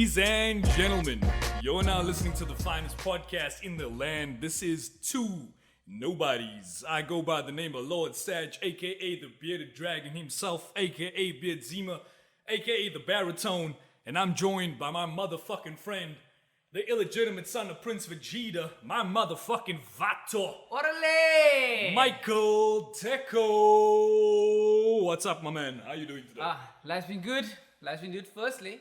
Ladies and gentlemen, you're now listening to the finest podcast in the land. This is Two Nobodies. I go by the name of Lord Sadge, aka the bearded dragon himself, aka Beard Zima, aka the baritone, and I'm joined by my motherfucking friend, the illegitimate son of Prince Vegeta, my motherfucking Vato, Orale! Micheal Deco. What's up, my man? How you doing today? Life's been good. Firstly,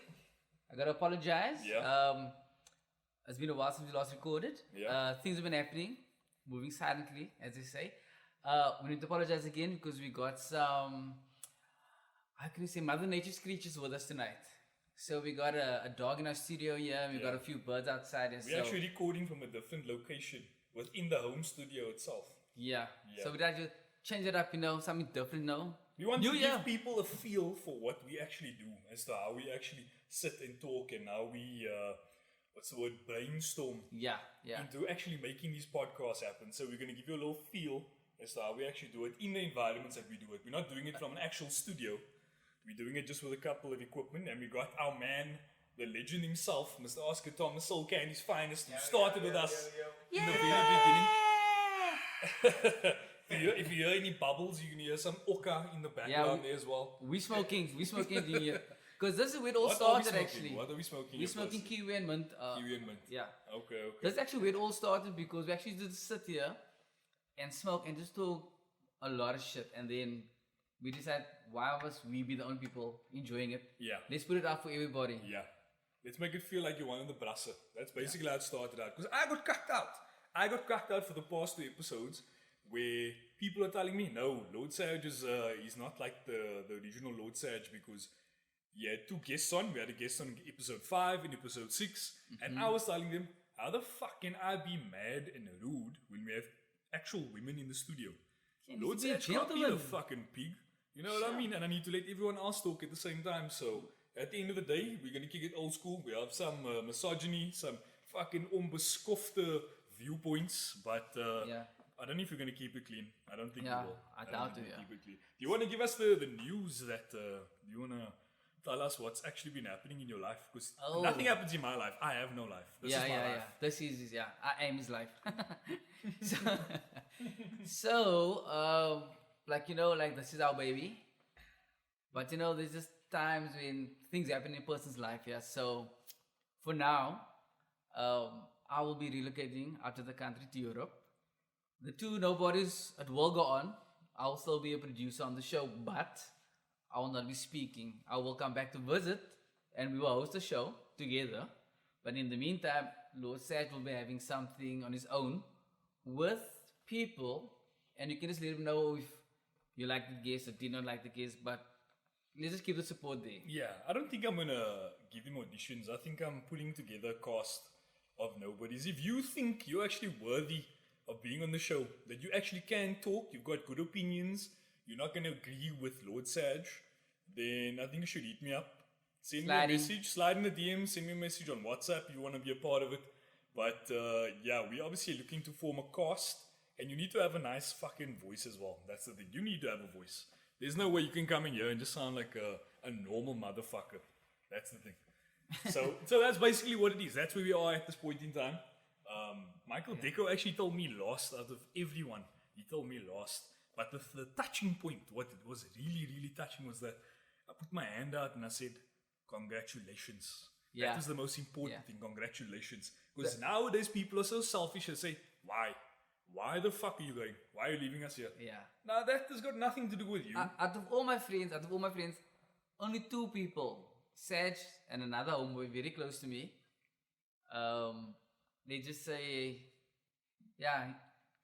I gotta apologize. Yeah. It's been a while since we last recorded. Yeah. Things have been happening, moving silently, as they say. We need to apologize again because we got some, how can you say, Mother Nature's creatures with us tonight. So we got a dog in our studio here, and we got a few birds outside. And We're actually recording from a different location within the home studio itself. Yeah. So we had to change it up, something different, We want to give people a feel for what we actually do, as to how we actually sit and talk and how we, brainstorm Yeah. into actually making these podcasts happen. So we're going to give you a little feel as to how we actually do it in the environments that we do it. We're not doing it from an actual studio. We're doing it just with a couple of equipment, and we got our man, the legend himself, Mr. Oscar Thomas, Soul Candy's finest, who started with us in the very beginning. If you hear any bubbles, you can hear some oka in the background there as well. We smoking here. Because this is where it all started, actually. What are we smoking? We're smoking kiwi and mint. Kiwi and mint. Yeah. Okay. That's actually where it all started, because we actually just sit here and smoke and just talk a lot of shit. And then we decided, why must we be the only people enjoying it? Yeah. Let's put it out for everybody. Yeah. Let's make it feel like you're one of the brasser. That's basically how it started out. Because I got cucked out. I got cucked out for the past 2 episodes where people are telling me, no, Lord Sadge is he's not like the original Lord Sadge, because he had 2 guests on. We had a guest on episode 5 and episode 6. And I was telling them, how the fuck can I be mad and rude when we have actual women in the studio? Lord Sadge can't be a fucking pig. You know what I mean? And I need to let everyone else talk at the same time. So at the end of the day, we're going to kick it old school. We have some misogyny, some fucking onbeskofte viewpoints. But I don't know if you're going to keep it clean. I don't think we will. I doubt it, keep it clean. Do you want to give us the news that, you want to tell us what's actually been happening in your life? Because nothing happens in my life. I have no life. This is my life. This is, I am his life. So, this is our baby. But, there's just times when things happen in a person's life, So, for now, I will be relocating out of the country to Europe. The Two Nobodies, it will go on. I will still be a producer on the show, but I will not be speaking. I will come back to visit, and we will host a show together. But in the meantime, Lord Sadge will be having something on his own with people, and you can just let him know if you like the guest or did not like the guest, but let's just keep the support there. Yeah, I don't think I'm going to give him auditions. I think I'm putting together a cast of Nobodies. If you think you're actually worthy of being on the show, that you actually can talk, you've got good opinions, you're not going to agree with Lord Sadge, then I think you should hit me up. Send me a message, slide in the DM, send me a message on WhatsApp if you want to be a part of it. But we're obviously looking to form a cast, and you need to have a nice fucking voice as well. That's the thing. You need to have a voice. There's no way you can come in here and just sound like a normal motherfucker. That's the thing. So that's basically what it is. That's where we are at this point in time. Micheal Deco actually told me last out of everyone. He told me last. But the touching point, what it was really, really touching, was that I put my hand out and I said, congratulations. Yeah. That is the most important thing, congratulations. Because nowadays people are so selfish and say, why? Why the fuck are you going? Why are you leaving us here? Yeah. Now that has got nothing to do with you. Out of all my friends, only 2 people, Sadge and another homeboy very close to me, they just say,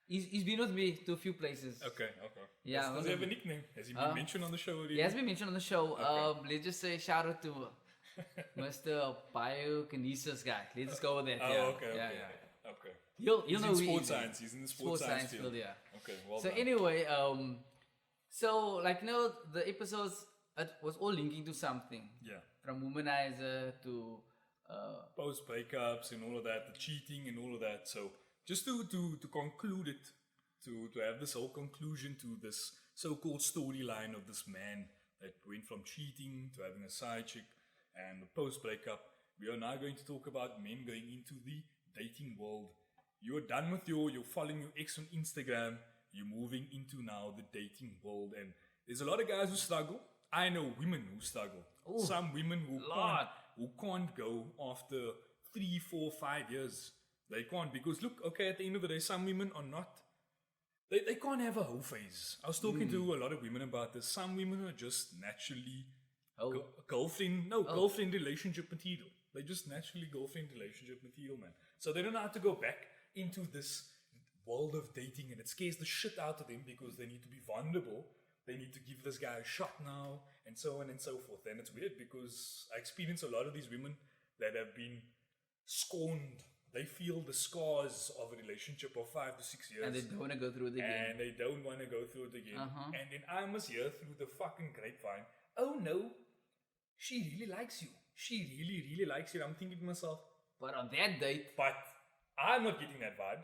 he's been with me to a few places. Okay. Yeah. Does he have a nickname? Has he been mentioned on the show already? He has been mentioned on the show. Okay. Let's just say shout out to Mr. Biokinesis guy. Let's just go with that. Okay. You'll He's know in who he sports is. science. He's in the sports science field. Yeah. Okay, well So done. anyway, the episodes, it was all linking to something. Yeah. From womanizer to Post breakups and all of that, the cheating and all of that. So just to conclude it, to have this whole conclusion to this so-called storyline of this man that went from cheating to having a side chick and the post breakup, We are now going to talk about men going into the dating world. You're done with you're following your ex on Instagram. You're moving into now the dating world. And there's a lot of guys who struggle. I know women who struggle. Ooh, Some women who can't go after 3, 4, 5 years. They can't because look, okay, at the end of the day, some women are not. They can't have a whole phase. I was talking to a lot of women about this. Some women are just naturally girlfriend relationship material. They're just naturally girlfriend relationship material, man. So they don't know how to go back into this world of dating, and it scares the shit out of them because they need to be vulnerable. They need to give this guy a shot now, and so on and so forth. And it's weird because I experience a lot of these women that have been scorned. They feel the scars of a relationship of 5 to 6 years. And they don't want to go through it again. And they don't want to go through it again. And then I must hear through the fucking grapevine, oh no, she really likes you. She really, really likes you. I'm thinking to myself, but on that date, but I'm not getting that vibe.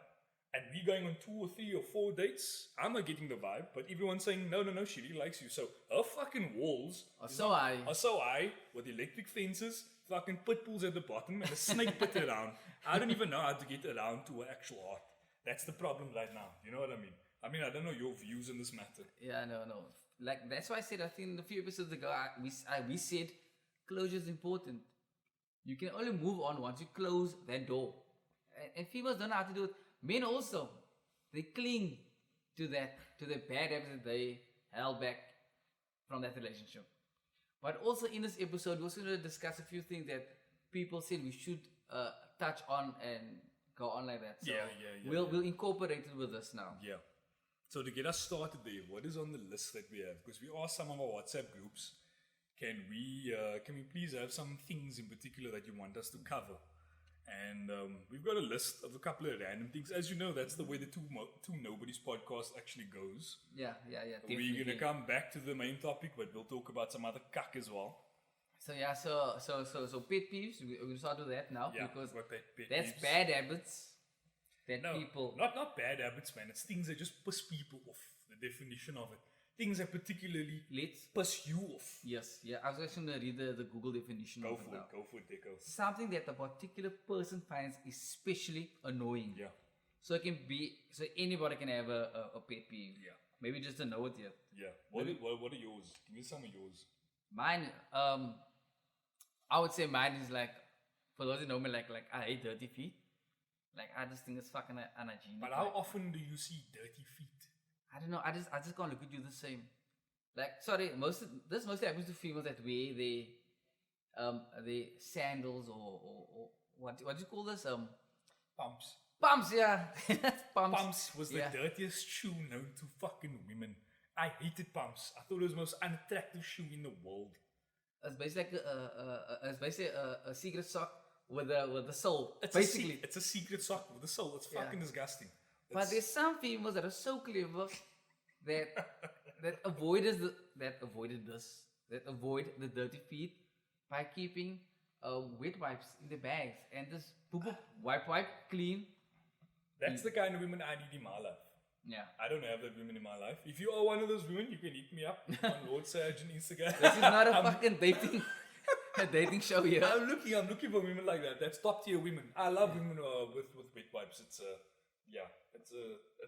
And we going on 2 or 3 or 4 dates, I'm not getting the vibe. But everyone's saying, no, she really likes you. So her fucking walls are so high with electric fences, fucking pit bulls at the bottom, and a snake pit around. I don't even know how to get around to her actual heart. That's the problem right now. You know what I mean? I don't know your views on this matter. Yeah, no. Like, that's why I said, I think a few episodes ago, we said closure is important. You can only move on once you close that door. And females don't know how to do it. Men also, they cling to the bad habits that they held back from that relationship. But also in this episode, we're also going to discuss a few things that people said we should touch on and go on like that. So we'll incorporate it with us now. Yeah. So to get us started there, what is on the list that we have? Because we asked some of our WhatsApp groups, can we please have some things in particular that you want us to cover? And we've got a list of a couple of random things. As you know, that's the way the two Nobodies podcast actually goes. Yeah. We're going to come back to the main topic, but we'll talk about some other cuck as well. So pet peeves, we're going to start with that now, because that's peeves. Bad habits that people... Not bad habits, man. It's things that just piss people off, the definition of it. Things that particularly piss you off. Yes, I was actually going to read the Google definition Go of it for now. it, go for it, Deco. Something that a particular person finds especially annoying. Yeah. So it can be, anybody can have a pet peeve. Yeah. Maybe just to know it yet. Yeah. What are yours? Give me some of yours. Mine, I would say mine is like, for those who know me, like I hate dirty feet. Like, I just think it's fucking unhygienic. But how often do you see dirty feet? I don't know. I just can't look at you the same. Like, sorry, this mostly happens to females that wear the sandals or what do you call this? Pumps. Pumps, yeah. Pumps. Pumps was the dirtiest shoe known to fucking women. I hated pumps. I thought it was the most unattractive shoe in the world. It's basically a secret sock with the sole. It's a secret sock with the sole. It's fucking disgusting. But there's some females that are so clever that avoid the dirty feet by keeping wet wipes in the bags and just wipe clean. That's the kind of women I need in my life. Yeah. I don't have that women in my life. If you are one of those women, you can hit me up on Lord Sadge on Instagram. This is not a fucking dating show here. I'm looking for women like that. That's top tier women. I love women with wet wipes. It's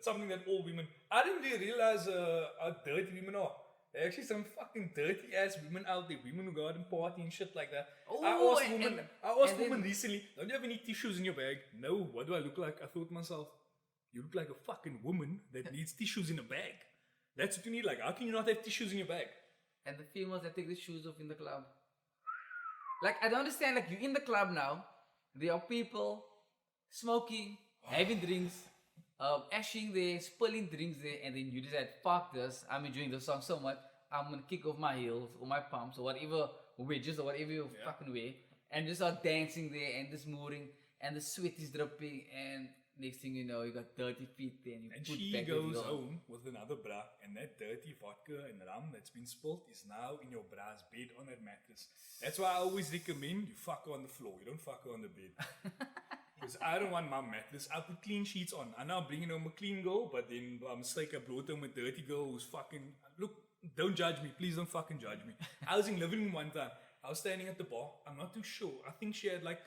something that all women. I didn't really realize how dirty women are. There are actually some fucking dirty ass women out there. Women who go out and party and shit like that. Oh, I asked women recently, don't you have any tissues in your bag? No. What do I look like? I thought to myself, you look like a fucking woman that needs tissues in a bag. That's what you need. Like, how can you not have tissues in your bag? And the females that take the shoes off in the club. Like, I don't understand. Like, you're in the club now. There are people smoking, having drinks, ashing there, spilling drinks there, and then you decide, fuck this. I'm enjoying the song so much. I'm gonna kick off my heels or my pumps or whatever, wedges or whatever you fucking wear, and just start dancing there and just moving, and the sweat is dripping, and next thing you know, you got dirty feet there, and she goes home with another bra, and that dirty vodka and rum that's been spilled is now in your bra's bed on that mattress. That's why I always recommend you fuck her on the floor. You don't fuck her on the bed. Because I don't want my mattress. I put clean sheets on. I now bringing home a clean girl, but then by mistake I brought home a dirty girl who's fucking... Look, don't judge me. Please don't fucking judge me. I was in living room one time. I was standing at the bar. I'm not too sure. I think she had like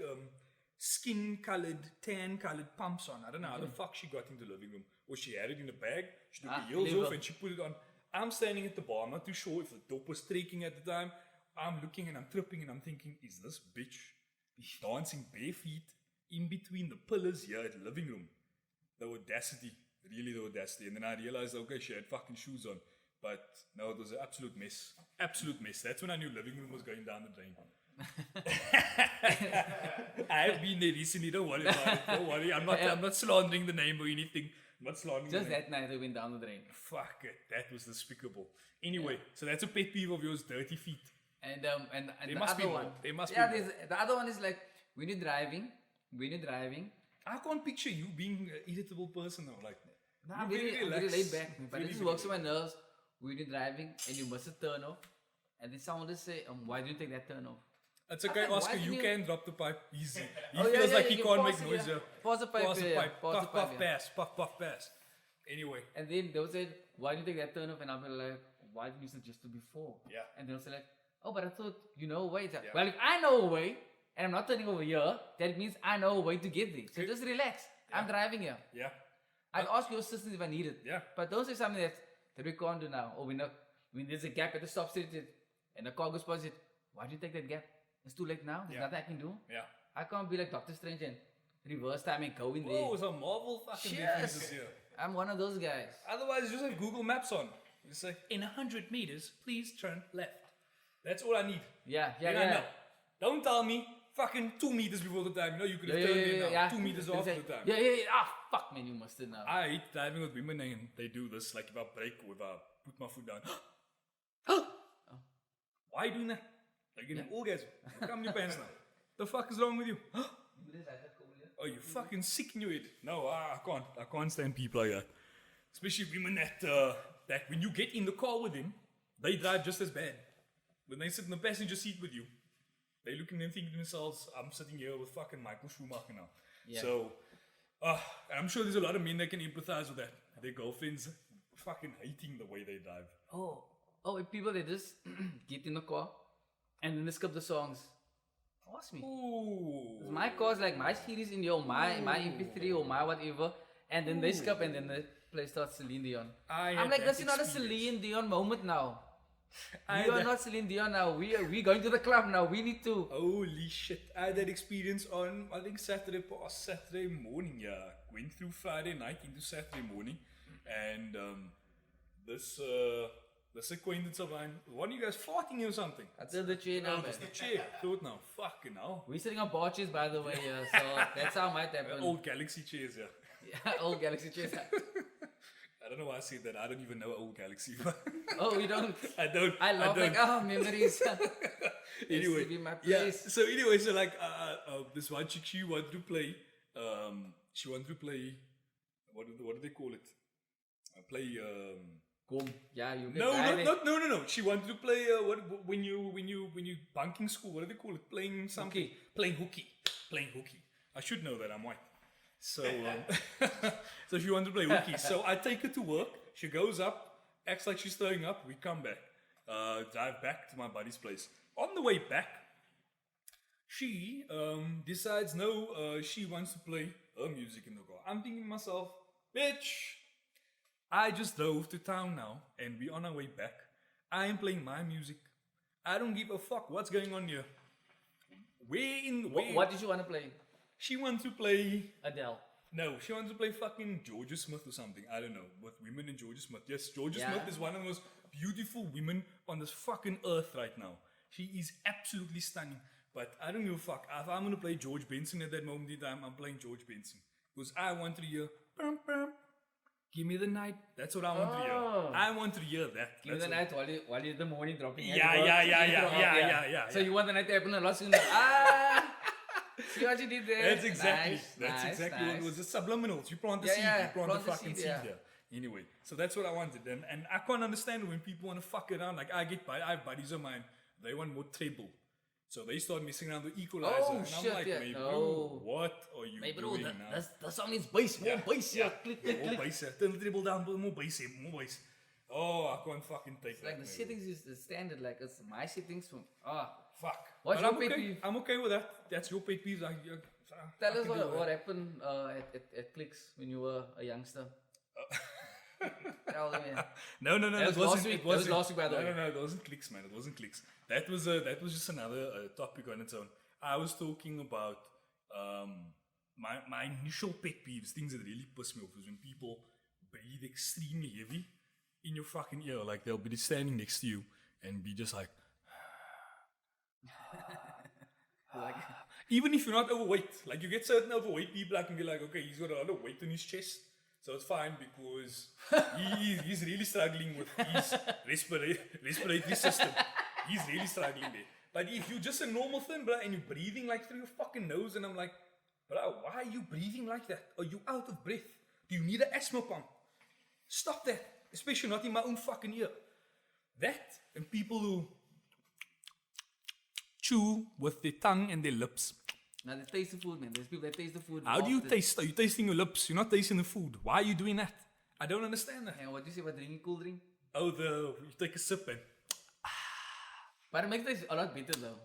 skin-colored, tan-colored pumps on. I don't know how the fuck she got into the living room. Or she had it in a bag. She took the heels off and she put it on. I'm standing at the bar. I'm not too sure if the dope was streaking at the time. I'm looking and I'm tripping and I'm thinking, is this bitch dancing bare feet in between the pillars here at the living room? The audacity. Really the audacity. And then I realized, okay, she had fucking shoes on. But no, it was an absolute mess. Absolute mess. That's when I knew living room was going down the drain. I have been there recently. Don't worry about it. Don't worry. I'm not slandering the name or anything. I'm not slandering Just the name. that night it went down the drain. Fuck it. That was despicable. Anyway, so that's a pet peeve of yours, dirty feet. And There the must be other more. one. There must be yeah, more. the other one is like when you're driving, I can't picture you being an irritable person though. Like, I'm you're very relaxed. laid back. But Very, it just very works on my nerves when you're driving and you miss a turn off. And then someone just say, why didn't you take that turn off? It's okay, I'm like, Oscar. why You didn't can drop the pipe easy. He Oh, yeah, feels yeah, like you he can can't pause make it, noise. yeah. Yeah. Pause the pipe, Pause the yeah, pipe. pause the Puff, pipe, puff, yeah. pass. Puff, puff, pass. Anyway. And then they'll say, why didn't you take that turn off? And I'll be like, why didn't you suggest it before? Yeah. And they'll say like, oh, but I thought you know a way. It's like, Yeah. well, if I know a way and I'm not turning over here, that means I know a way to get there. So just relax. I'm driving here. Yeah. I'd ask your assistance if I need it. Yeah. But don't say something that we can't do now. Or when there's a gap at the stop sign and the car goes past it, why do you take that gap? It's too late now. There's Yeah. nothing I can do. Yeah. I can't be like Doctor Strange and reverse time and go in there. Whoa, it's a Marvel fucking Yes. references here. I'm one of those guys. Otherwise, just have Google Maps on. It's like, in 100 meters, please turn left. That's all I need. Yeah, Then I know. Don't tell me fucking 2 meters before the time. No, you could have turned in now. 2 meters after the time. Yeah. Ah, fuck, man, you must have now. I hate driving with women and they do this. Like if I brake or if I put my foot down. Why are you doing that? Like in an orgasm. Come in your pants now. The fuck is wrong with you? Oh, you fucking sick in your head. No, I can't. I can't stand people like that. Especially women that when you get in the car with them, they drive just as bad. When they sit in the passenger seat with you, they look and they think to themselves, I'm sitting here with fucking Michael Schumacher now. Yeah. So, I'm sure there's a lot of men that can empathize with that. Their girlfriends fucking hating the way they drive. If people they just get in the car and then they skip the songs. Ask me. Ooh. My car's like my series in your my MP3 or my whatever, and then they skip and then the play starts Celine Dion. I'm like, this is not a Celine Dion moment now. You are not Celine Dion now. We going to the club now. We need to. Holy shit. I had that experience on, I think, Saturday morning, yeah. Went through Friday night into Saturday morning. And this acquaintance of mine, one of you guys farting or something? That's the chair now, No, man. it's the chair. Thought now. Fucking hell. We're sitting on bar chairs, by the way, so that's how it might happen. Old Galaxy chairs, yeah. Yeah, old Galaxy chairs. I don't know why I said that. I don't even know old Galaxy. Oh, you don't? I don't. I love don't. memories. Anyway, Used to be my yeah. place. So anyway, so like this one chick, she wanted to play. What do they call it? Yeah, you can No. She wanted to play when you bunking school. What do they call it? Playing something. Hooky. Playing hooky. I should know that. I'm white. So so she wanted to play hooky. So I take her to work. She goes up, acts like she's throwing up. We come back, drive back to my buddy's place. On the way back, she decides she wants to play her music in the car. I'm thinking to myself, bitch. I just drove to town now, and we're on our way back. I am playing my music. I don't give a fuck what's going on here. What did you want to play? She wants to play... Adele. No, she wants to play fucking Georgia Smith or something. I don't know. With women in Georgia Smith. Yes, Georgia Yeah. Smith is one of the most beautiful women on this fucking earth right now. She is absolutely stunning. But I don't give a fuck. If I'm going to play George Benson at that moment in time, I'm playing George Benson. Because I want to hear... Bum, bum, give me the night. That's what I want to hear. I want to hear that. Give me the night while you're in the morning dropping. Yeah. So you want the night to happen a lot sooner. See what you did there? That's exactly Nice. what it was. The subliminals. You plant the seed. You plant the fucking seed. Anyway, so that's what I wanted. And I can't understand when people want to fuck around. Like I have buddies of mine. They want more treble. So they start messing around with equalizer. Oh, and shit, I'm like, yeah. hey, No. bro, what are you doing now? The song is bass, more bass, yeah. Click. More bass, turn the treble down, more bass, more bass. Oh, I can't fucking take It's that. like the man. settings is the standard. Like it's my settings from. Fuck. What's But your I'm pet okay. peeve? I'm okay with that. That's your pet peeve. Tell us can do what that. happened at Clicks when you were a youngster. Tell me. No, That was it wasn't. last week. It That was wasn't. last week, by the way. No, it wasn't clicks, man. It wasn't clicks. That was just another topic on its own. I was talking about my initial pet peeves, things that really piss me off, is when people breathe extremely heavy in your fucking ear. Like they'll be standing next to you and be just like, Like, even if you're not overweight, like you get certain overweight people, I can be like, okay, he's got a lot of weight on his chest, so it's fine because he's really struggling with his respiratory system. He's really struggling there. But if you're just a normal thing, bro, and you're breathing like through your fucking nose, and I'm like, bro, why are you breathing like that? Are you out of breath? Do you need an asthma pump? Stop that. Especially not in my own fucking ear. That and people who chew with their tongue and their lips. now they taste the food, man. There's people that taste the food. How do you after- taste? Are you tasting your lips? You're not tasting the food. Why are you doing that? I don't understand that. And what do you say about drinking cool drink? Oh, you take a sip and But it makes it a lot better though.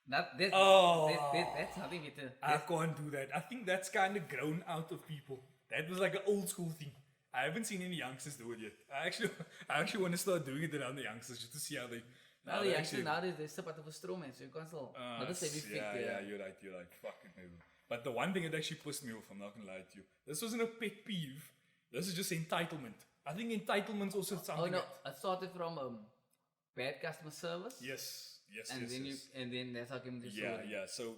That's nothing better. I can't do that. I think that's kind of grown out of people. That was like an old school thing. I haven't seen any youngsters do it yet. I actually want to start doing it around the youngsters just to see how they. Now the youngsters nowadays they sip out of a straw, man, so you can't still not the same effect. yeah, you're right. Fucking hell. But the one thing that actually pissed me off, I'm not gonna lie to you. This wasn't a pet peeve. This is just entitlement. I think entitlement's also something. Oh no, that- it started from bad customer service. Yes. And yes, then yes. and then that's how came to Yeah. So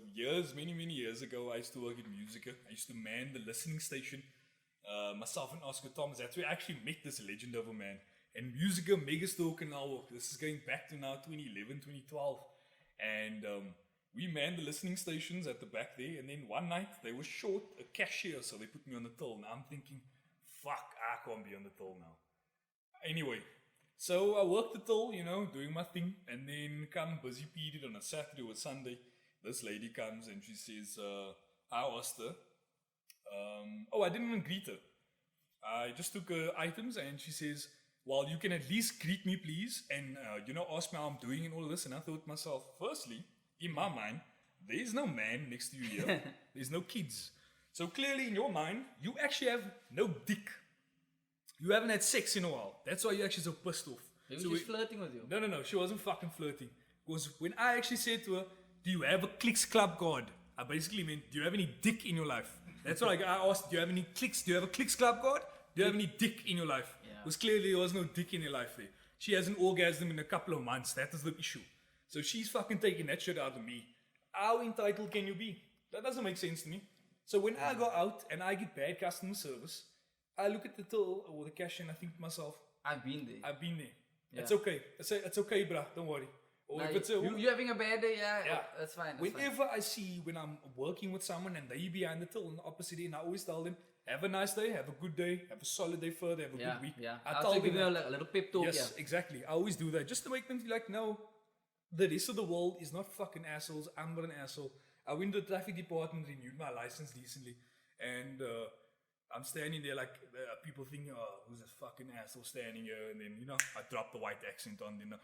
many years ago, I used to work at Musica. I used to man the listening station. Myself and Oscar Thomas. That's where I actually met this legend of a man. And Musica Megastore Canal. This is going back to now 2011, 2012. And we manned the listening stations at the back there. And then one night they were short a cashier, so they put me on the till. Now I'm thinking, fuck, I can't be on the till now. Anyway. So I worked the till, doing my thing, and then come busy period on a Saturday or Sunday. This lady comes and she says, I asked her, I didn't even greet her. I just took her items and she says, well, you can at least greet me, please, and, ask me how I'm doing and all of this. And I thought to myself, firstly, in my mind, there's no man next to you here. There's no kids. So clearly in your mind, you actually have no dick. You haven't had sex in a while. That's why you're actually so pissed off. Maybe So she's flirting with you. No. She wasn't fucking flirting. Because when I actually said to her, do you have a Clicks Club card? I basically meant, do you have any dick in your life? That's what I asked. Do you have any clicks? Do you have a Clicks Club card? Do you have any dick in your life? Yeah. Because clearly there was no dick in her life there. She has an orgasm in a couple of months. That is the issue. So she's fucking taking that shit out of me. How entitled can you be? That doesn't make sense to me. So when I go out and I get bad customer service, I look at the till or the cashier and I think to myself, I've been there. I've been there. Yeah. It's okay. It's okay, bruh. Don't worry. Or Now, if it's you having a bad day, yeah, Yeah. that's fine. That's fine. whenever I see when I'm working with someone and they behind the till on the opposite end, I always tell them, have a nice day, have a good day, have a solid day further, have a Yeah, good week. yeah. I I'll tell give them you that. a little pep talk. Yes, exactly. I always do that just to make them feel like, no, the rest of the world is not fucking assholes. I'm not an asshole. I went to the traffic department, renewed my license recently, and I'm standing there like people thinking, oh, who's this fucking asshole standing here? And then, I drop the white accent on them.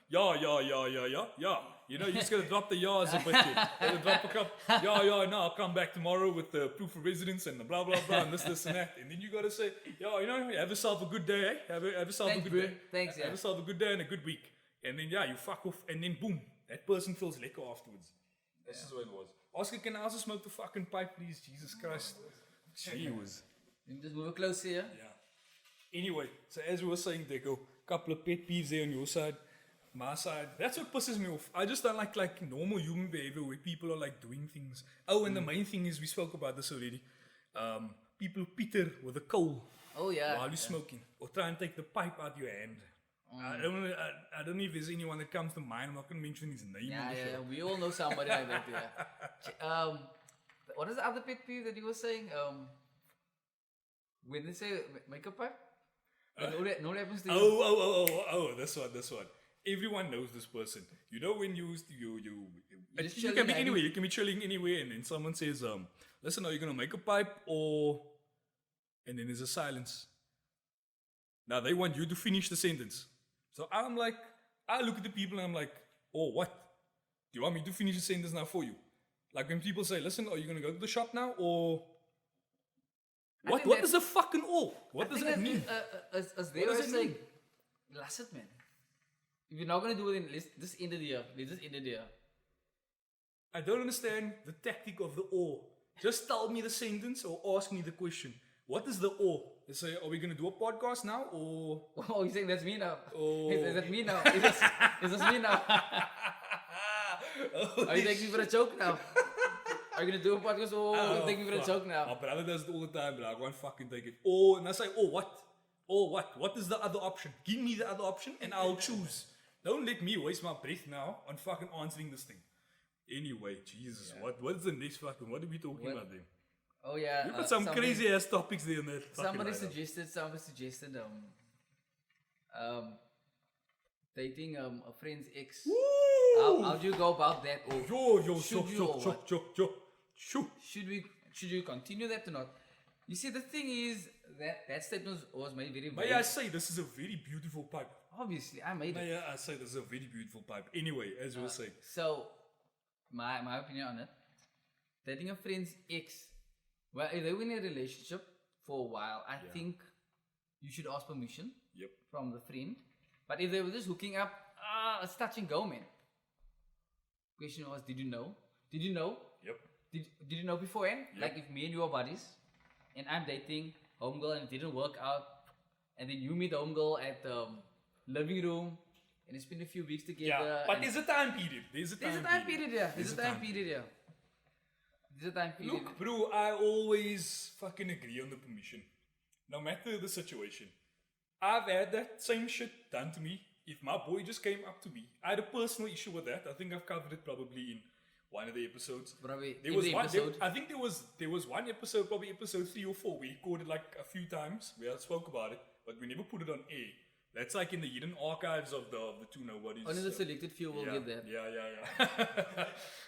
Yeah. You just gotta drop the ya's a bit. Gotta drop a couple. Yeah, no, I'll come back tomorrow with the proof of residence and the blah, blah, blah, and this and that. And then you gotta say, have yourself a good day, eh? Have yourself Thanks, a good bro. day. Thanks, Have yeah. yourself a good day and a good week. And then, you fuck off. And then, boom, that person feels lekker afterwards. This is what it was. Oscar, can I also smoke the fucking pipe, please? Jesus Christ. Gee whiz. You can just move it close here. Yeah. Anyway, so as we were saying, Deco, couple of pet peeves there on your side, my side. That's what pisses me off. I just don't like normal human behavior where people are like doing things. Oh, and the main thing is we spoke about this already. People peter with a coal Oh yeah. while you're smoking, or try and take the pipe out your hand. I don't know if there's anyone that comes to mind. I'm not going to mention his name. Yeah, on the show. yeah. We all know somebody like that. Yeah. What is the other pet peeve that you were saying? When they say makeup pipe, no happens to you. Oh, this one. Everyone knows this person. You know when you just you can chilling be anywhere. You can be chilling anywhere, and then someone says, "Listen, are you gonna make a pipe or?" And then there's a silence. Now they want you to finish the sentence. So I'm like, I look at the people and I'm like, oh, what? Do you want me to finish the sentence now for you? Like when people say, listen, are you going to go to the shop now? Or what is the fucking all? What does that mean? As they were saying, lass it, man. If you're not going to do it in this end of the year, let's just end of the year. I don't understand the tactic of the or. Just tell me the sentence or ask me the question. What is the or? They say, are we going to do a podcast now or? Oh, you're saying that's me now? Oh. Is that me now? Is this me now? Are you taking me for a joke now? Are you going to do a podcast or are you taking me for a joke now? My brother does it all the time, but I can't fucking take it. Oh, and I say, oh, what? Oh, what? What is the other option? Give me the other option and I'll choose. Don't let me waste my breath now on fucking answering this thing. Anyway, Jesus, what is the next fucking, what are we talking about then? Oh yeah. You got some crazy ass topics there in that. Somebody suggested, dating a friend's ex. How do you go about that? Or should we continue that or not? You see, the thing is that statement was made very. May I say this is a very beautiful pipe? Obviously, I made it. May I say this is a very beautiful pipe? Anyway, as you were saying. So, my opinion on it, dating a friend's ex. Well, if they were in a relationship for a while, I think you should ask permission from the friend. But if they were just hooking up, it's touch and go, man. Question was, did you know? Did you know? Yep. Did you know beforehand? Yep. Like if me and you are buddies, and I'm dating homegirl and it didn't work out, and then you meet homegirl at the living room, and it's been a few weeks together. Yeah, but there's a time period. There's a time period, yeah. There's a time period, yeah. Look, bro, I always fucking agree on the permission. No matter the situation. I've had that same shit done to me. If my boy just came up to me, I had a personal issue with that. I think I've covered it probably in one of the episodes. Probably there was one. I think there was one episode, probably episode 3 or 4. We recorded like a few times. We spoke about it, but we never put it on air. That's like in the hidden archives of the two Nobodies. Only the selected few will get that. Yeah.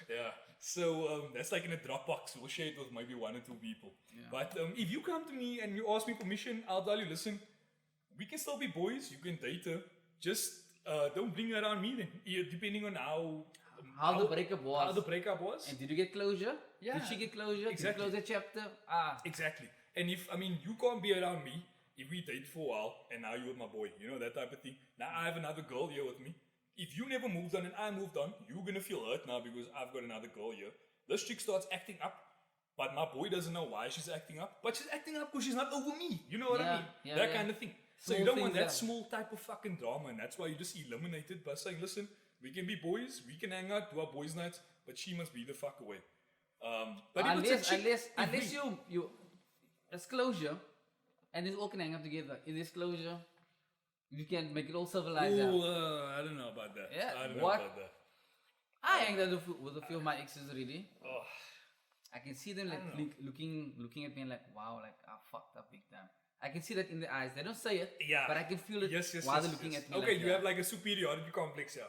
Yeah. So that's like in a Dropbox. We'll share it with maybe 1 or 2 people. Yeah. But if you come to me and you ask me permission, I'll tell you, listen, we can still be boys. You can date her. Just don't bring her around me then. Depending on how the breakup was. How the breakup was. And did you get closure? Yeah. Did she get closure? Exactly. Did you close the chapter? Exactly. And you can't be around me if we date for a while and now you're with my boy. You know, that type of thing. Now I have another girl here with me. If you never moved on and I moved on, you're going to feel hurt now because I've got another girl here. This chick starts acting up, but my boy doesn't know why she's acting up. But she's acting up because she's not over me. You know what I mean? Yeah, that kind of thing. So you don't want that small type of fucking drama, and that's why you just eliminate it by saying, listen, we can be boys, we can hang out, do our boys' nights, but she must be the fuck away. But unless you there's closure, and it's all can hang up together. In this closure, you can make it all civilized. I don't know about that. Yeah, I don't know about that. I hang out with a few of my exes already. Oh. I can see them like looking at me and like, wow, like I fucked up big time. I can see that in their eyes. They don't say it, but I can feel it while they're looking at me. Okay, you have like a superiority complex, yeah.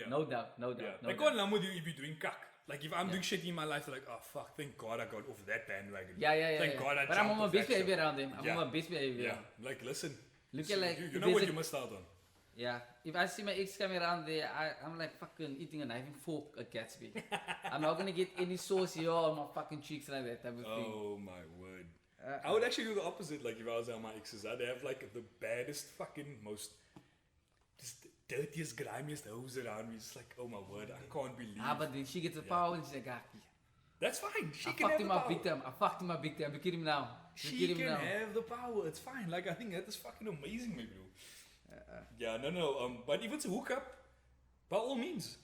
No doubt. They can't lam with you if you're doing cuck. Like if I'm doing shit in my life, they're like, oh fuck, thank God I got off that bandwagon. Yeah. Thank God I But I'm on my best behavior around them. I'm on my best behavior. Yeah, like listen. Look at like you know what you must start on. Yeah, if I see my ex coming around there, I'm like fucking eating a knife and fork at Gatsby. I'm not gonna get any sauce here on my fucking cheeks like that type of thing. Oh my word. I would actually do the opposite. Like if I was on my exes, I'd have like the baddest fucking most just dirtiest, grimiest hoes around me. It's like, oh my word, I can't believe. But then she gets the power and she's like, that's fine. She I can have the power. I fucked him up big time. Look at him now. She can have the power. It's fine. Like I think that is fucking amazing, maybe. But if it's a hookup, by all means.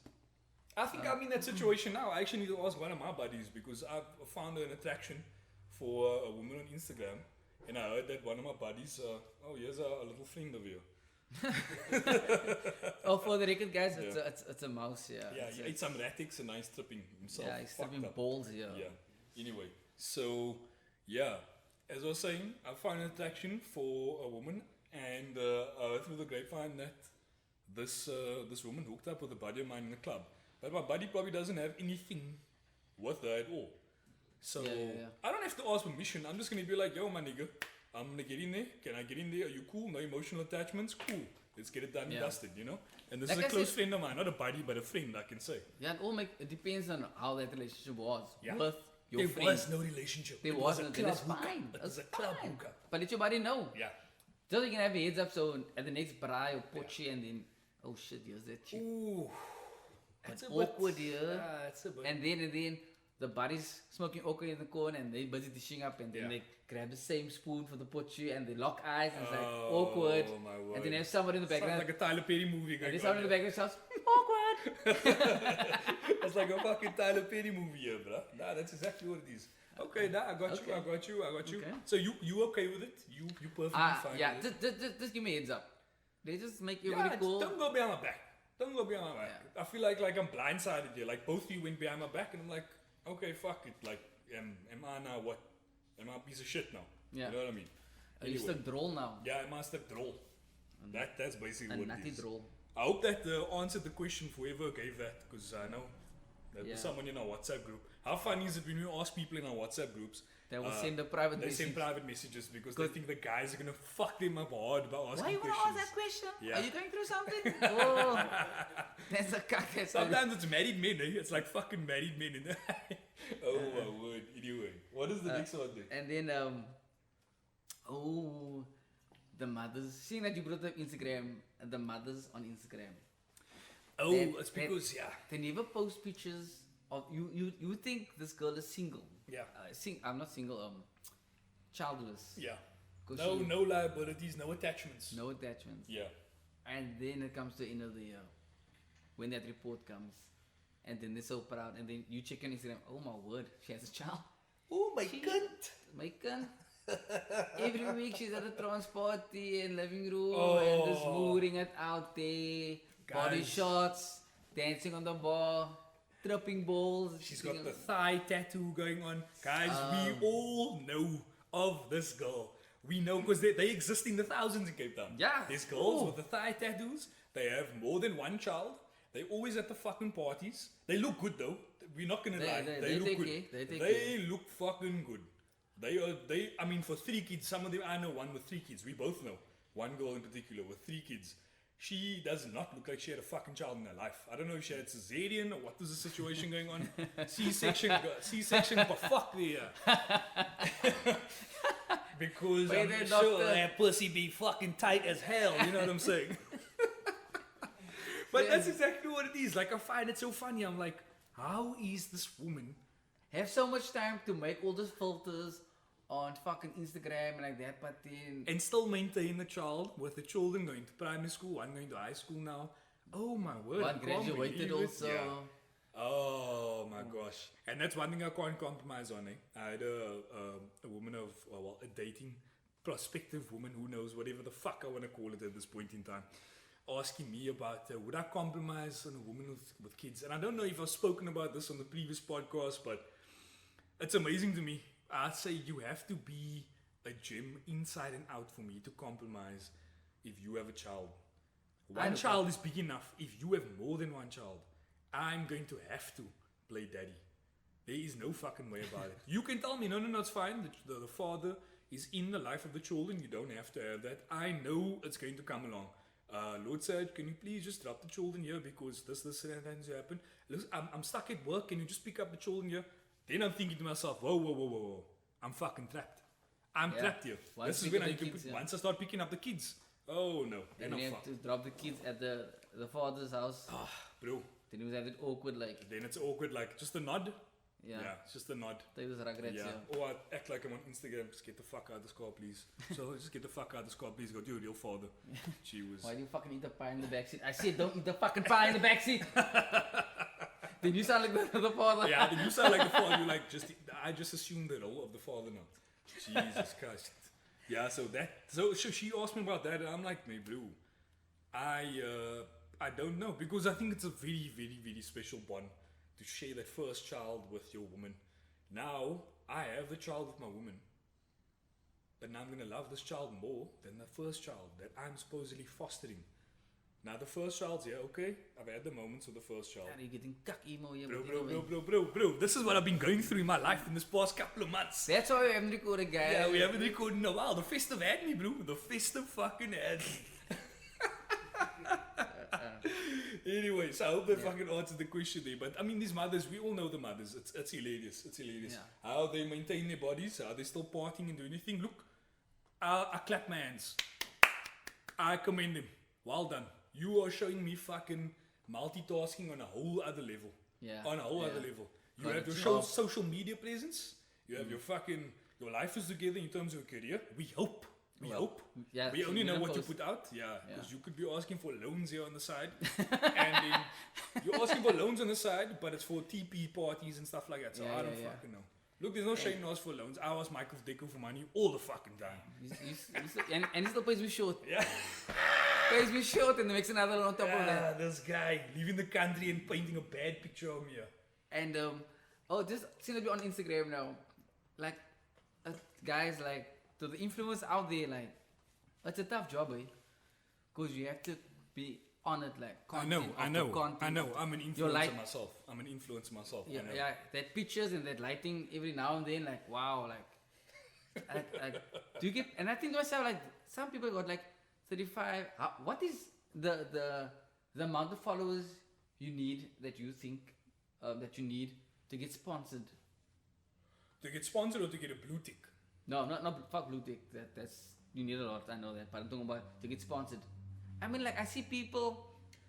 I think I'm in that situation now. I actually need to ask one of my buddies because I've found an attraction for a woman on Instagram, and I heard that one of my buddies, here's a little friend of you. For the record, guys, it's a mouse, Yeah, he ate some ratics and now he's tripping himself. Yeah, he's tripping balls, Yeah. Anyway, so, as I was saying, I found an attraction for a woman, and I heard through the grapevine that this woman hooked up with a buddy of mine in a club. But my buddy probably doesn't have anything with her at all. So I don't have to ask permission. I'm just going to be like, yo, my nigga, I'm gonna get in there. Can I get in there? Are you cool? No emotional attachments? Cool. Let's get it done and Yeah. dusted, you know? And this Like is a I close said- friend of mine, not a buddy, but a friend, I can say. Yeah, it depends on how that relationship was Yeah. with your There friend. was no relationship. There It was a wasn't, then club it's hookup. fine. It It's was a club fine. hookup. But let your body know. Yeah. Just so you can have your heads up, so at the next braai or pochi, and then, oh shit, here's that chick. Ooh. It's That's a awkward bit, here. Yeah, it's a bit. And then the buddies smoking awkward in the corner, and they busy dishing up, and then Yeah. they grab the same spoon for the pochi, and they lock eyes, and it's like Oh, awkward. my And word. then there's somebody in the Sounds background, like a Tyler Perry movie and going there's on. somebody in the background shouts, awkward. It's like a fucking Tyler Perry movie here, bro. Nah, that's exactly what it is. Okay, nah, I got Okay. you, I got you, I got you. Okay. So you okay with it? You perfectly fine Yeah, with it? just give me a heads up. They just make you Yeah, really cool. don't go behind my back. Don't go behind my back. I feel like I'm blindsided here. Like both of you went behind my back, and I'm like, okay, fuck it. Like, am I now what? Am I a piece of shit now? Yeah. You know what I mean? Are you stuck droll now? Yeah, am I stuck droll? That's basically A what nutty it is. droll. I hope that answered the question for whoever gave that, because I know that Yeah. was someone in our WhatsApp group. How funny is it when we ask people in our WhatsApp groups? They will send a private They message. send private messages because they Good. think the guys are gonna fuck them up hard by asking Why you want to questions. ask that question? Yeah. Are you going through something? Oh, that's a cock. Sometimes it's married men, eh? It's like fucking married men in there. Oh my word. Anyway, what is the next one then? And then, the mothers. Seeing that you brought up Instagram, the mothers on Instagram. Oh, That- it's because, yeah. They never post pictures of you. You think this girl is single? Yeah. I'm not single. Childless. Yeah. 'Cause No, she- no liabilities, no attachments. No attachments. Yeah. And then it comes to the end of the year, when that report comes, and then they're so proud, and then you check on Instagram. Oh my word, she has a child. Oh my She- cunt. My cunt. Every week she's at a trans party and living room and just Oh. mooring it out there. Body Guys. shots, dancing on the bar, tripping balls. She's got the thigh tattoo going on. Guys, we all know of this girl. We know because they exist in the thousands in Cape Town. Yeah. There's girls Ooh. with the thigh tattoos. They have more than one child. They're always at the fucking parties. They look good though. We're not gonna lie. They look take good. care, they take They look fucking good. I mean, for 3 kids, some of them, I know one with 3 kids. We both know one girl in particular with 3 kids. She does not look like she had a fucking child in her life. I don't know if she had cesarean or what was the situation going on. C-section, but fuck the because By I'm the sure doctor. that pussy be fucking tight as hell. You know what I'm saying? But that's exactly what it is. Like, I find it so funny. I'm like, how is this woman? Have so much time to make all those filters on fucking Instagram and like that, but then And still maintain the child with the children going to primary school, one going to high school now. Oh my word. I one can't graduated believe it. also. Yeah. Oh my gosh. And that's one thing I can't compromise on. I had a woman of, a dating prospective woman, who knows, whatever the fuck I want to call it at this point in time, asking me about would I compromise on a woman with kids. And I don't know if I've spoken about this on the previous podcast, but it's amazing to me. I'd say you have to be a gem inside and out for me to compromise if you have a child. One child is big enough. If you have more than one child, I'm going to have to play daddy. There is no fucking way about it. You can tell me, no, it's fine. The father is in the life of the children. You don't have to have that. I know it's going to come along. Lord Sadge, can you please just drop the children here because this and that has happened. Listen, I'm stuck at work. Can you just pick up the children here? Then I'm thinking to myself, whoa. I'm fucking trapped. I'm trapped here. Once This is you when pick I up the kids, once I start picking up the kids. Oh no. Then And I'm you have fucked. to drop the kids at the father's house. Bro. Then you have that awkward like, Then it's awkward, like just a nod. yeah, It's just a nod. take this regrets, Yeah. yeah. Or I act like I'm on Instagram. Just get the fuck out of this car, please. So just get the fuck out of this car, please. Go to your real father. She was. Why do you fucking eat the pie in the backseat? I said don't eat the fucking pie in the backseat. Then you sound like the father. Yeah, then you sound like the father. You like just. I just assumed the role of the father now. Jesus Christ. Yeah. So she asked me about that, and I'm like, bro, I don't know, because I think it's a very, very, very special bond to share that first child with your woman. Now I have the child with my woman, but now I'm gonna love this child more than the first child that I'm supposedly fostering. Now the first child's here, okay? I've had the moments of the first child. Yeah, you're getting cuck emo here. Bro, this is what I've been going through in my life in this past couple of months. That's why we haven't recorded, guys. Yeah, we haven't recorded in a while. The festive had me, bro. The festive fucking had me. Anyways, I hope that fucking answered the question there. But I mean, these mothers, we all know the mothers. It's hilarious. It's hilarious. Yeah. How they maintain their bodies, how they still partying and doing anything. Look, I clap my hands. I commend them. Well done. You are showing me fucking multitasking on a whole other level. Yeah. On a whole other level. You Got have it. your social media presence. You have your life is together in terms of your career. We hope. We hope. Yeah, We so only we know don't what you post. put out. Yeah. Because Yeah. you could be asking for loans here on the side. And then you're asking for loans on the side, but it's for TP parties and stuff like that. So Yeah, I don't yeah. fucking know. Look, there's no shame to ask for loans. I ask Micheal Deco for money all the fucking time. And he still pays me short. Yeah. Pays me short and makes another one on top of that. This guy leaving the country and painting a bad picture of me. And just seems to be on Instagram now. Like guys, like to the influencers out there, like it's a tough job, eh? Because you have to be on it, like content. I know. Content. I'm an Your influencer light- myself. I'm an influencer myself. Yeah, I know. yeah, that pictures and that lighting every now and then, like wow, like do you get? And I think to myself, like some people got like 35. What is the amount of followers you need that you think that you need to get sponsored? To get sponsored or to get a blue tick? No, not fuck blue tick. That's you need a lot. I know that, but I'm talking about to get sponsored. I mean, like I see people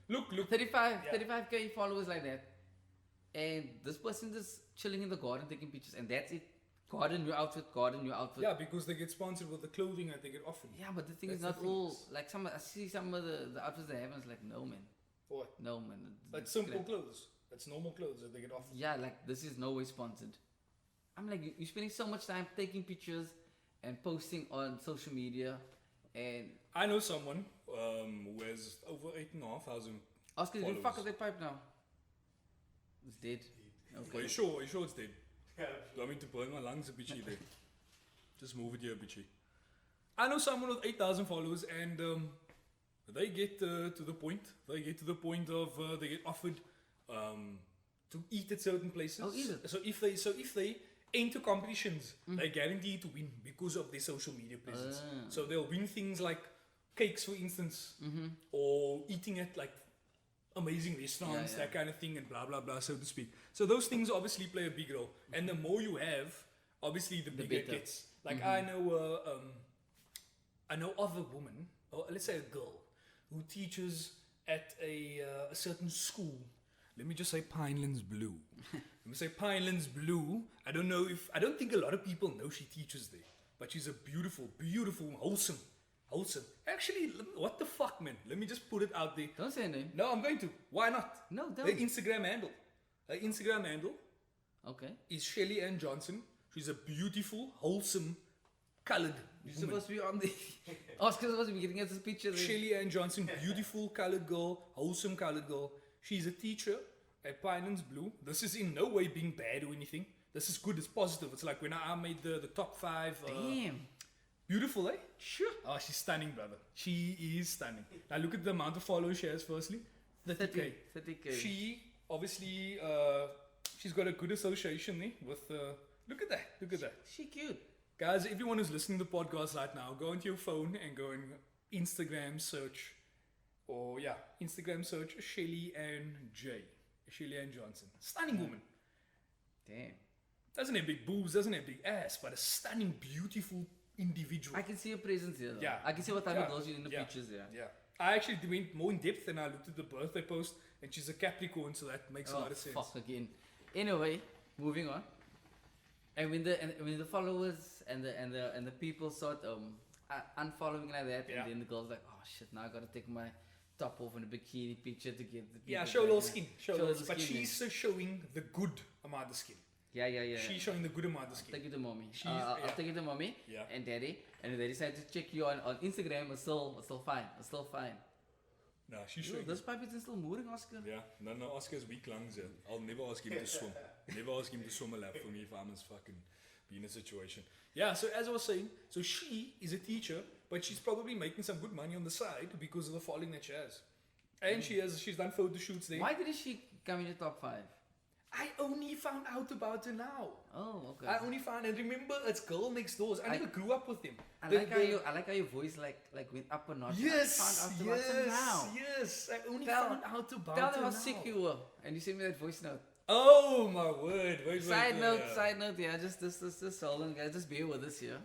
Look. 35k followers like that, and this person just chilling in the garden taking pictures, and that's it. Garden, new outfit. Yeah, because they get sponsored with the clothing that they get offered. Yeah, but the thing is That's not the all thing. like some. I see some of the outfits they have, and it's like no man, What? no man. That's simple clothes. That's normal clothes that they get offered. Yeah, like this is no way sponsored. I'm like you're spending so much time taking pictures and posting on social media, and I know someone who has over 8,500. Oscar, did you Followers. fuck up that pipe now? It's dead. Are you sure? Are you sure it's dead? Do you want me to burn my lungs a bitchy there? Just move it here, bitchy. I know someone with 8,000 followers, and they get to the point. They get to the point of they get offered to eat at certain places. Oh, is it? So if they enter competitions, they're guaranteed to win because of their social media presence. So they'll win things like cakes, for instance, or eating at like amazing restaurants, Yeah. that kind of thing, and blah blah blah, so to speak. So those things obviously play a big role, and the more you have, obviously the bigger it better. gets. Like I know of a woman, or let's say a girl, who teaches at a certain school. Let me just say Pinelands Blue. Let me say Pinelands Blue. I don't think a lot of people know she teaches there, but she's a beautiful, wholesome. Actually, what the fuck, man? Let me just put it out there. Don't say her name. No, I'm going to. Why not? No, Her don't. Instagram handle. Her Instagram handle Okay. is Shelly Ann Johnson. She's a beautiful, wholesome, coloured You're woman. supposed to be on the. Oscar's supposed to be getting us this picture. There. Shelly Ann Johnson, beautiful coloured girl, wholesome coloured girl. She's a teacher at Pinelands Blue. This is in no way being bad or anything. This is good, it's positive. It's like when I made the top 5. Damn. Beautiful, eh? Sure. Oh, she's stunning, brother. She is stunning. Now look at the amount of followers she has, firstly. 30K. 30k. She, obviously, she's got a good association there with, look at that. She cute. Guys, everyone who's listening to the podcast right now, go into your phone and go and Instagram search, Instagram search Shelly Ann Johnson. Stunning woman. Damn. Doesn't have big boobs, doesn't have big ass, but a stunning, beautiful individual. I can see your presence here. Though. Yeah. I can see what type Yeah. of girls you're in the Yeah. pictures. Yeah. Yeah. I actually went more in depth and I looked at the birthday post, and she's a Capricorn, so that makes a lot of sense. Fuck again. Anyway, moving on. And when the followers and the people start unfollowing like that, Yeah. and then the girl's like, oh shit, now I gotta take my top off in a bikini picture to get the people. Yeah, show a little back. skin. Show a little But skin, she's showing the good amount of skin. Yeah. She's showing the good amount of skin. Take it to mommy. She's- I'll yeah. take it to mommy Yeah. and daddy. And if they decide to check you on Instagram, it's still fine. It's still fine. No, she's Yo, showing. this pipe is still moving, Oscar. Yeah, no, Oscar's weak lungs. Yeah. I'll never ask him to swim. Never ask him to swim a lap for me if I'm in fucking be in a situation. Yeah, so as I was saying, so she is a teacher, but she's probably making some good money on the side because of the following that she has. And she's done photo shoots there. Why didn't she come in the top 5? I only found out about her now. Oh, okay. I only found, and remember, it's Girl Next Doors. I never grew up with them. I like how your voice like went up a notch. Yes, I found out about her now. yes. I only found out about Tell her them how now. sick you were, and you sent me that voice note. Oh my word! Wait, Side note, yeah, just hold on, guys, just bear with us here.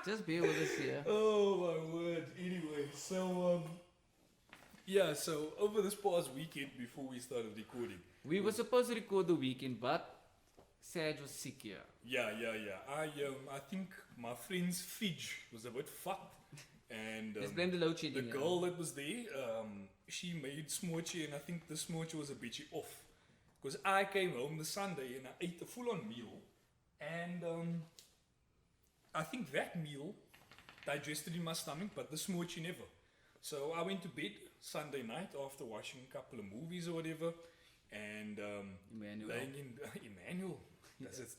Just bear with us here. Oh my word! Anyway, so yeah, so over this past weekend before we started recording, We were supposed to record the weekend, but Sadge was sick here. yeah. I think my friend's fridge was a bit fucked, and Let's blame the load the shedding. girl that was there, she made smoochie, and I think the smoochie was a bit off. Because I came home the Sunday and I ate a full-on meal, and I think that meal digested in my stomach, but the smoochie never. So I went to bed Sunday night after watching a couple of movies or whatever, and Emmanuel. laying in Emmanuel.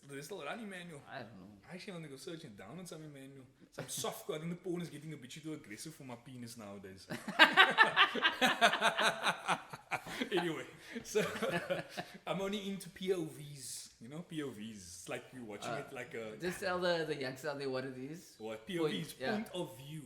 There's still an Emmanuel. I don't know. I actually want to go searching down on some Emmanuel. Some soft guy. I think the porn is getting a bit too aggressive for my penis nowadays. Anyway, so I'm only into POVs. You know, POVs. It's like you're watching it like a... Just tell the youngsters out there what it is. What? POVs. Yeah. Point of view.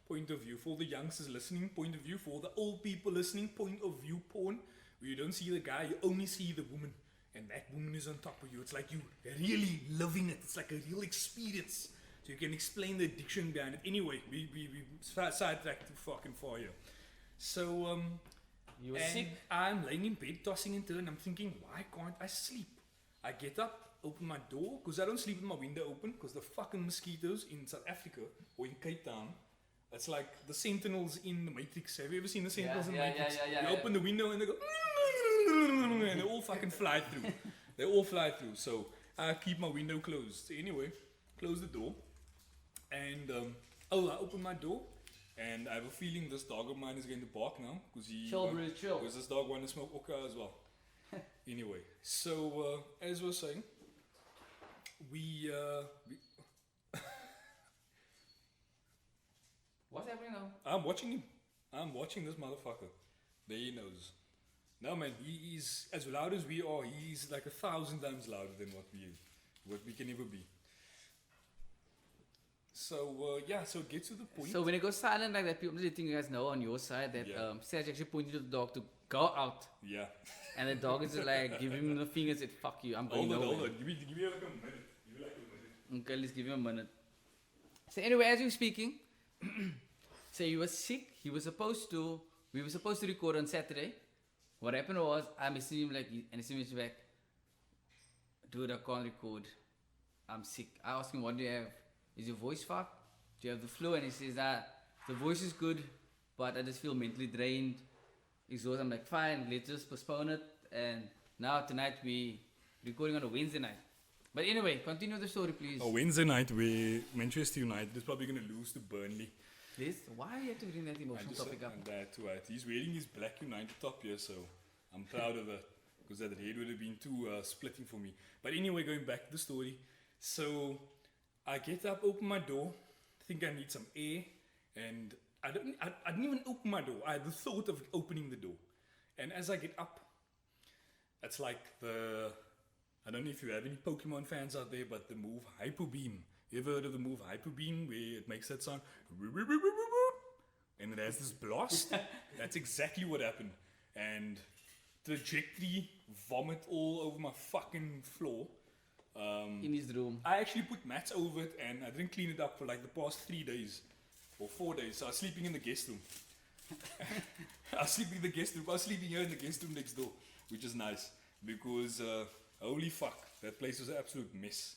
Point of view. For the youngsters listening, point of view. For the old people listening, point of view porn. Where you don't see the guy, you only see the woman. And that woman is on top of you. It's like you really living it. It's like a real experience. So you can explain the addiction behind it. Anyway, we sidetracked too fucking far here. So, You were and sick. I'm laying in bed, tossing and turning. I'm thinking, why can't I sleep? I get up, open my door, because I don't sleep with my window open, because the fucking mosquitoes in South Africa or in Cape Town, it's like the sentinels in the Matrix. Have you ever seen the sentinels in the Matrix? Yeah. You open the window and they go, and they all fucking fly through. They all fly through. So I keep my window closed. So anyway, close the door, and I open my door. And I have a feeling this dog of mine is going to bark now, because Chill. because this dog wants to smoke okra as well. Anyway, so as we were saying, we What's happening now? I'm watching him. I'm watching this motherfucker. There he knows. No man, he is as loud as we are. He's like 1,000 times louder than what we can ever be. So so it gets to the point. So when it goes silent like that, people think you guys know on your side that Sadge actually pointed to the dog to go out. Yeah. And the dog is just like, give him the finger and said, fuck you, I'm going nowhere. Hold on. Give me like a minute. Give me like a minute. Okay, let's give him a minute. So anyway, as you were speaking, so he was sick. We were supposed to record on Saturday. What happened was, I messaged him like, and he sent me back, dude, I can't record. I'm sick. I asked him, what do you have? Is your voice fucked? Do you have the flu? And he says that the voice is good, but I just feel mentally drained, exhausted. I'm like, fine, let's just postpone it. And now tonight we recording on a Wednesday night. But anyway, continue the story, please. A Wednesday night where Manchester United is probably going to lose to Burnley. This? Why do you have to bring that emotional topic up? And that right. He's wearing his black United top here, so I'm proud of that, because that head would have been too splitting for me. But anyway, going back to the story. So I get up, open my door, think I need some air, and I didn't even open my door. I had the thought of opening the door. And as I get up, it's like I don't know if you have any Pokemon fans out there, but the move Hyper Beam. You ever heard of the move Hyper Beam, where it makes that sound? And it has this blast? That's exactly what happened. And trajectory, vomit all over my fucking floor. In his room. I actually put mats over it, and I didn't clean it up for like the past 3 days or 4 days. So I was sleeping in the guest room. I was sleeping here in the guest room next door, which is nice, because holy fuck, that place was an absolute mess.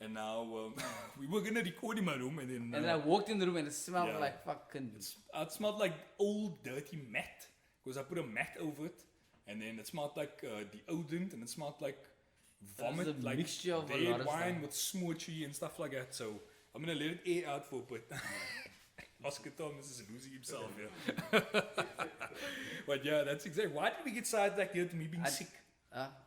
And now we were gonna record in my room, and then I walked in the room and it smelled like fucking. It smelled like old dirty mat, because I put a mat over it, and then it smelled like deodorant, and it smelled like vomit, like mixture of red a lot of wine stuff. with smoochie and stuff like that. So I'm gonna let it air out for a bit. Oscar Thomas is losing himself here. But yeah, that's exactly. Why did we get sidetracked here to me being sick?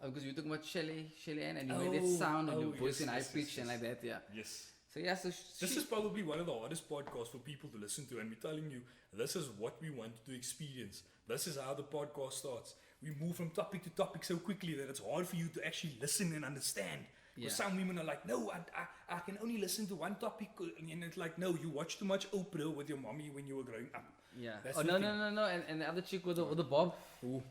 Because we were talking about Shelly Ann, and you made that sound and your voice in high pitch and like that, yeah. Yes. So yeah, so This is probably one of the hardest podcasts for people to listen to, and we're telling you, this is what we want to experience. This is how the podcast starts. We move from topic to topic so quickly that it's hard for you to actually listen and understand. Because some women are like, no, I can only listen to one topic. And it's like, no, you watch too much Oprah with your mommy when you were growing up. Yeah. That's Oh, the no, thing. no, no, no. And the other chick with the bob. Ooh.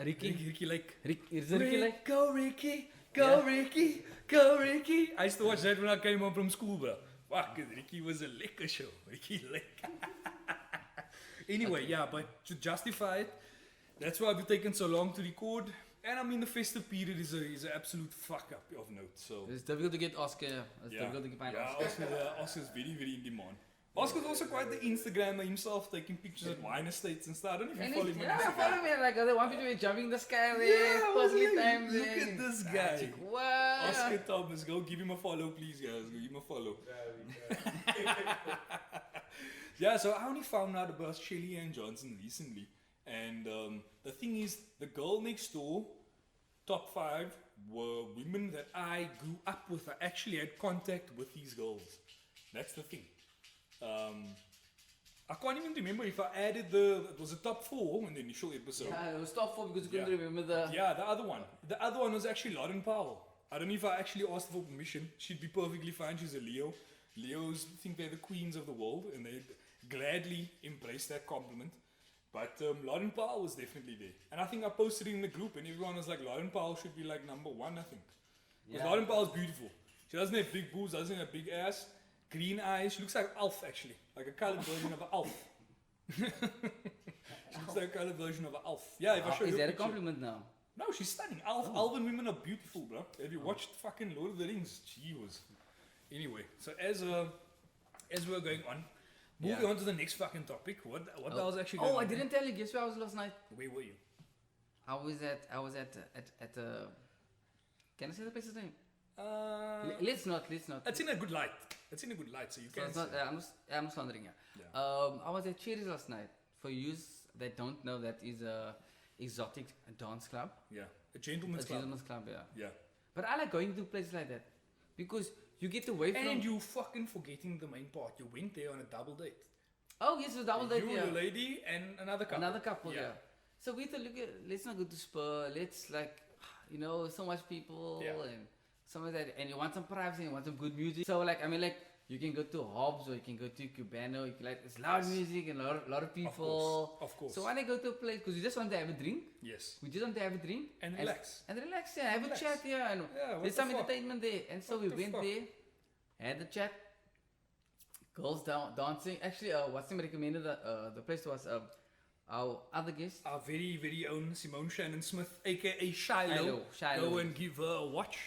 Ricky. Ricky like, Is it Ricky like? Go Ricky, go Ricky, go Ricky. I used to watch that when I came home from school, bro. Fuck, Ricky was a liquor show. Ricky lick. Anyway, yeah, but to justify it, that's why we've taken so long to record. And I mean, the festive period is an absolute fuck up of note. So It's difficult to get Oscar. It's difficult to find Oscar. Oscar's very, very in demand. Oscar's also quite the Instagrammer himself, taking pictures at wine estates and stuff. I don't know if you follow him on Yeah, Instagram. follow me. Like, they want me to be jumping the sky there, I was personally like, times look there. at this guy. Wow. Oscar Thomas, go give him a follow, please, guys. Go give him a follow. Yeah, so I only found out about Shelly Ann Johnson recently. And the thing is, the girl next door, top 5, were women that I grew up with. I actually had contact with these girls. That's the thing. I can't even remember if I added it was the top 4 in the initial episode. Yeah, it was top 4 because you couldn't remember the. Yeah, the other one. The other one was actually Lauren Powell. I don't know if I actually asked for permission. She'd be perfectly fine. She's a Leo. Leos think they're the queens of the world, and they gladly embrace that compliment. But Lauren Powell was definitely there. And I think I posted it in the group, and everyone was like, Lauren Powell should be like number 1, I think. Because Lauren Powell's beautiful. She doesn't have big boobs, doesn't have big ass, green eyes. She looks like Alf, actually. Like a colored version of an Alf. She looks like a colored version of an Alf. Yeah, if I show you Is that a picture. compliment now? No, she's stunning. Alvin women are beautiful, bro. Have you watched fucking Lord of the Rings? Gee whiz. Anyway, so as we're going on, moving on to the next fucking topic. What else actually going on? I didn't tell you. Guess where I was last night? Where were you? I was at can I say the place's name? Let's not. It's in a good light. It's in a good light, so you So can. it's not, I'm just wondering. Yeah. I was at Cherries last night. For you that don't know, that is a exotic dance club. Yeah, a gentleman's A club. gentleman's club, yeah. Yeah. But I like going to places like that because you get away from. And you fucking forgetting the main part. You went there on a double date. Oh yes, it was double date. You, Yeah. your lady, and another couple. Another couple, Yeah. yeah. So we thought, let's not go to Spur. Let's so much people and some of that, and you want some privacy, you want some good music. So you can go to Hobbs or you can go to Cubano. It's loud music and a lot of people. Of course. So why not go to a place because you just want to have a drink? Yes. We just want to have a drink And relax. and relax. Yeah, have Relax. a chat. Yeah, and Yeah, what there's the some fuck? entertainment there, and so What we the went fuck? there, had the chat. Girls dancing. Actually, what's him recommended the place was our other guest. Our very, very own Simone Shannon Smith, aka Shiloh. Shiloh. Go and give her a watch.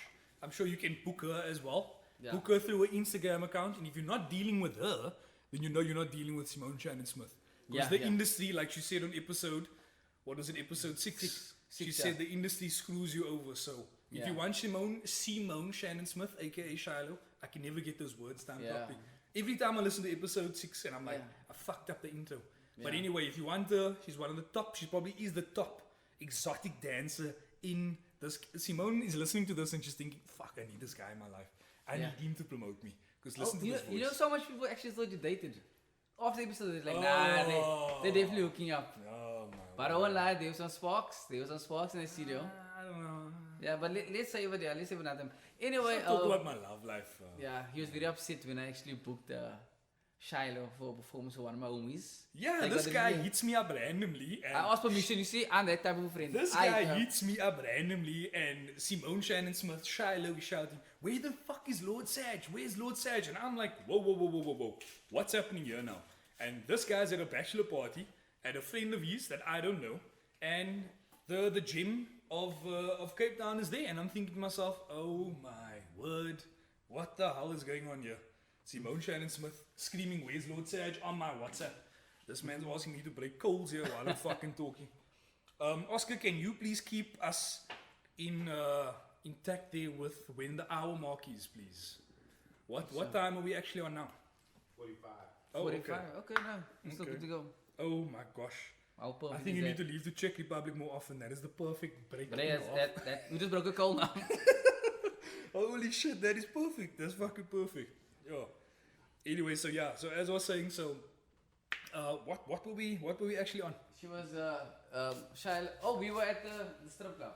I'm sure you can book her as well. Yeah. Book her through her Instagram account. And if you're not dealing with her, then you know you're not dealing with Simone Shannon Smith. Because the industry, like she said on episode, what was it, episode 6? She said the industry screws you over. So if you want Simone Shannon Smith, aka Shiloh, I can never get those words down properly. Every time I listen to episode 6 and I'm like, I fucked up the intro. But anyway, if you want her, she's one of the top, she probably is the top exotic dancer in this. Simone is listening to this and she's thinking, fuck, I need this guy in my life. I need him to promote me. Because listen to this voice. You know, so much people actually thought you dated. After the episode, they're like, nah, they're definitely hooking up. Oh my But I won't lie, there was some sparks. There was some sparks in the studio. I don't know. Yeah, but let's say over there. Let's say another. Anyway, Talk about my love life. yeah, he was very upset when I actually booked Shiloh for a performance for one of my homies. Yeah, Like, this what guy did he- hits me up randomly. And I asked permission. You see, I'm that type of friend. this guy hits me up randomly, and Simone Shannon Smith, Shiloh is shouting, "Where the fuck is Lord Sadge? Where's Lord Sadge?" And I'm like, whoa. What's happening here now? And this guy's at a bachelor party at a friend of his that I don't know. And the gym of Cape Town is there. And I'm thinking to myself, oh my word, what the hell is going on here? Simone Shannon Smith screaming, "Where's Lord Sadge?" on my WhatsApp. This man's asking me to break coals here while I'm fucking talking. Oscar, can you please keep us intact there with when the hour mark is, please? What time are we actually on now? 45. Oh, 45. okay. Okay, no, it's still Okay. good to go. Oh my gosh. How I perfect think you is need to that? leave the Czech Republic more often. That is the perfect break. But hey, we just broke a coal now. Holy shit, that is perfect. That's fucking perfect. Yeah. Anyway, so yeah, so as I was saying, so what were we actually on? She was shy. Oh, we were at the strip club.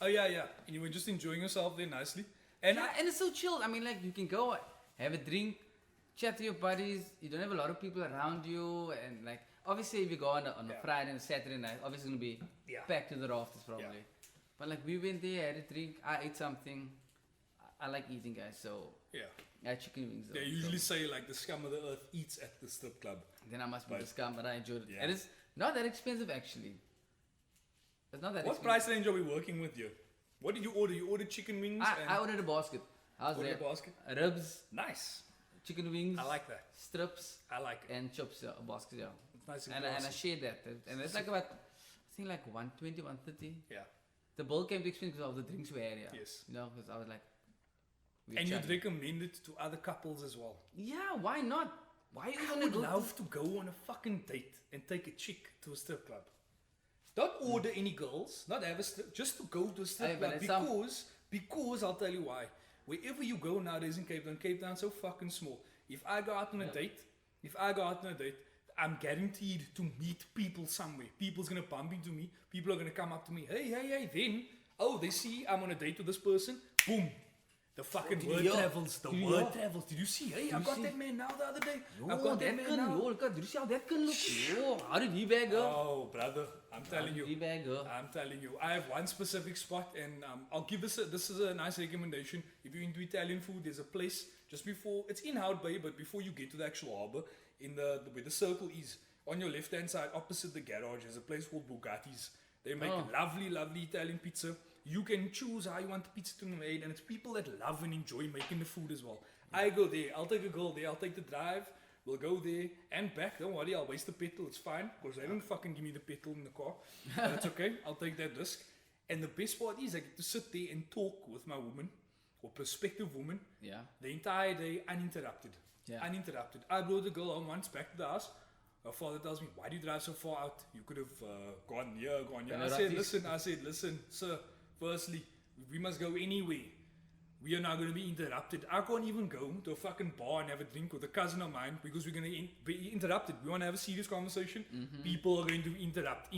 Oh yeah, yeah. And you were just enjoying yourself there nicely. And Yeah, and it's so chill. I mean, like you can go have a drink, chat to your buddies. You don't have a lot of people around you, and like obviously if you go on a Yeah. Friday and a Saturday night, obviously it's gonna be Yeah. packed to the rafters probably. Yeah. But like we went there, had a drink. I ate something. I like eating, guys. So yeah, I had chicken wings. they though, usually so say like the scum of the earth eats at the strip club. then I must be but- the scum, but I enjoyed it. Yeah. And it's not that expensive actually. It's not that What expensive. price range are we working with here? What did you order? You ordered chicken wings and I ordered a basket. How's ordered that? a basket. Ribs, Nice. chicken wings, I like that. strips, I like it. and chops. Yeah, a basket. Yeah. It's nice And I classy. shared that. And it's like about, I think like 120, 130. Yeah. The bill came to expensive because of the drinks we had. Yeah. Yes. You know, because I was like, we And you'd chatting. recommend it to other couples as well. Yeah, why not? Why are you I gonna would go? love to go on a fucking date and take a chick to a strip club. Don't order any girls, not have a strip, just to go to a strip Hey, but club it's because I'll tell you why. Wherever you go nowadays in Cape Town's so fucking small. If I go out on a date, I'm guaranteed to meet people somewhere. People's gonna bump into me. People are gonna come up to me. Hey. Then, oh, they see I'm on a date with this person. Boom. The fucking Did you word hear? travels. The Did you word hear? travels. Did you see? Hey, I you got see? that man now the other day. Yo, I got that that man can, now. yo, look at, did you see how that can look? Yo, how did he bag her? Oh, brother, I'm telling How did he you. bag her? I'm telling you. I have one specific spot, and I'll give this. This is a nice recommendation. If you're into Italian food, there's a place just before it's in Hout Bay, but before you get to the actual harbour, in where the circle is on your left hand side, opposite the garage, there's a place called Bugatti's. They make Oh. lovely, lovely Italian pizza. You can choose how you want the pizza to be made, and it's people that love and enjoy making the food as well. I go there. I'll take a girl there. I'll take the drive. We'll go there and back. Don't worry, I'll waste the petrol. It's fine because they don't fucking give me the petrol in the car. But it's okay. I'll take that risk. And the best part is I get to sit there and talk with my woman or prospective woman Yeah. the entire day uninterrupted. Yeah. Uninterrupted. I brought the girl home once back to the house. Her father tells me, "Why do you drive so far out? You could have gone here, gone here." I said, listen, sir, firstly, we must go anyway. We are not going to be interrupted. I can't even go to a fucking bar and have a drink with a cousin of mine because we're going to be interrupted. We want to have a serious conversation. People are going to interrupt.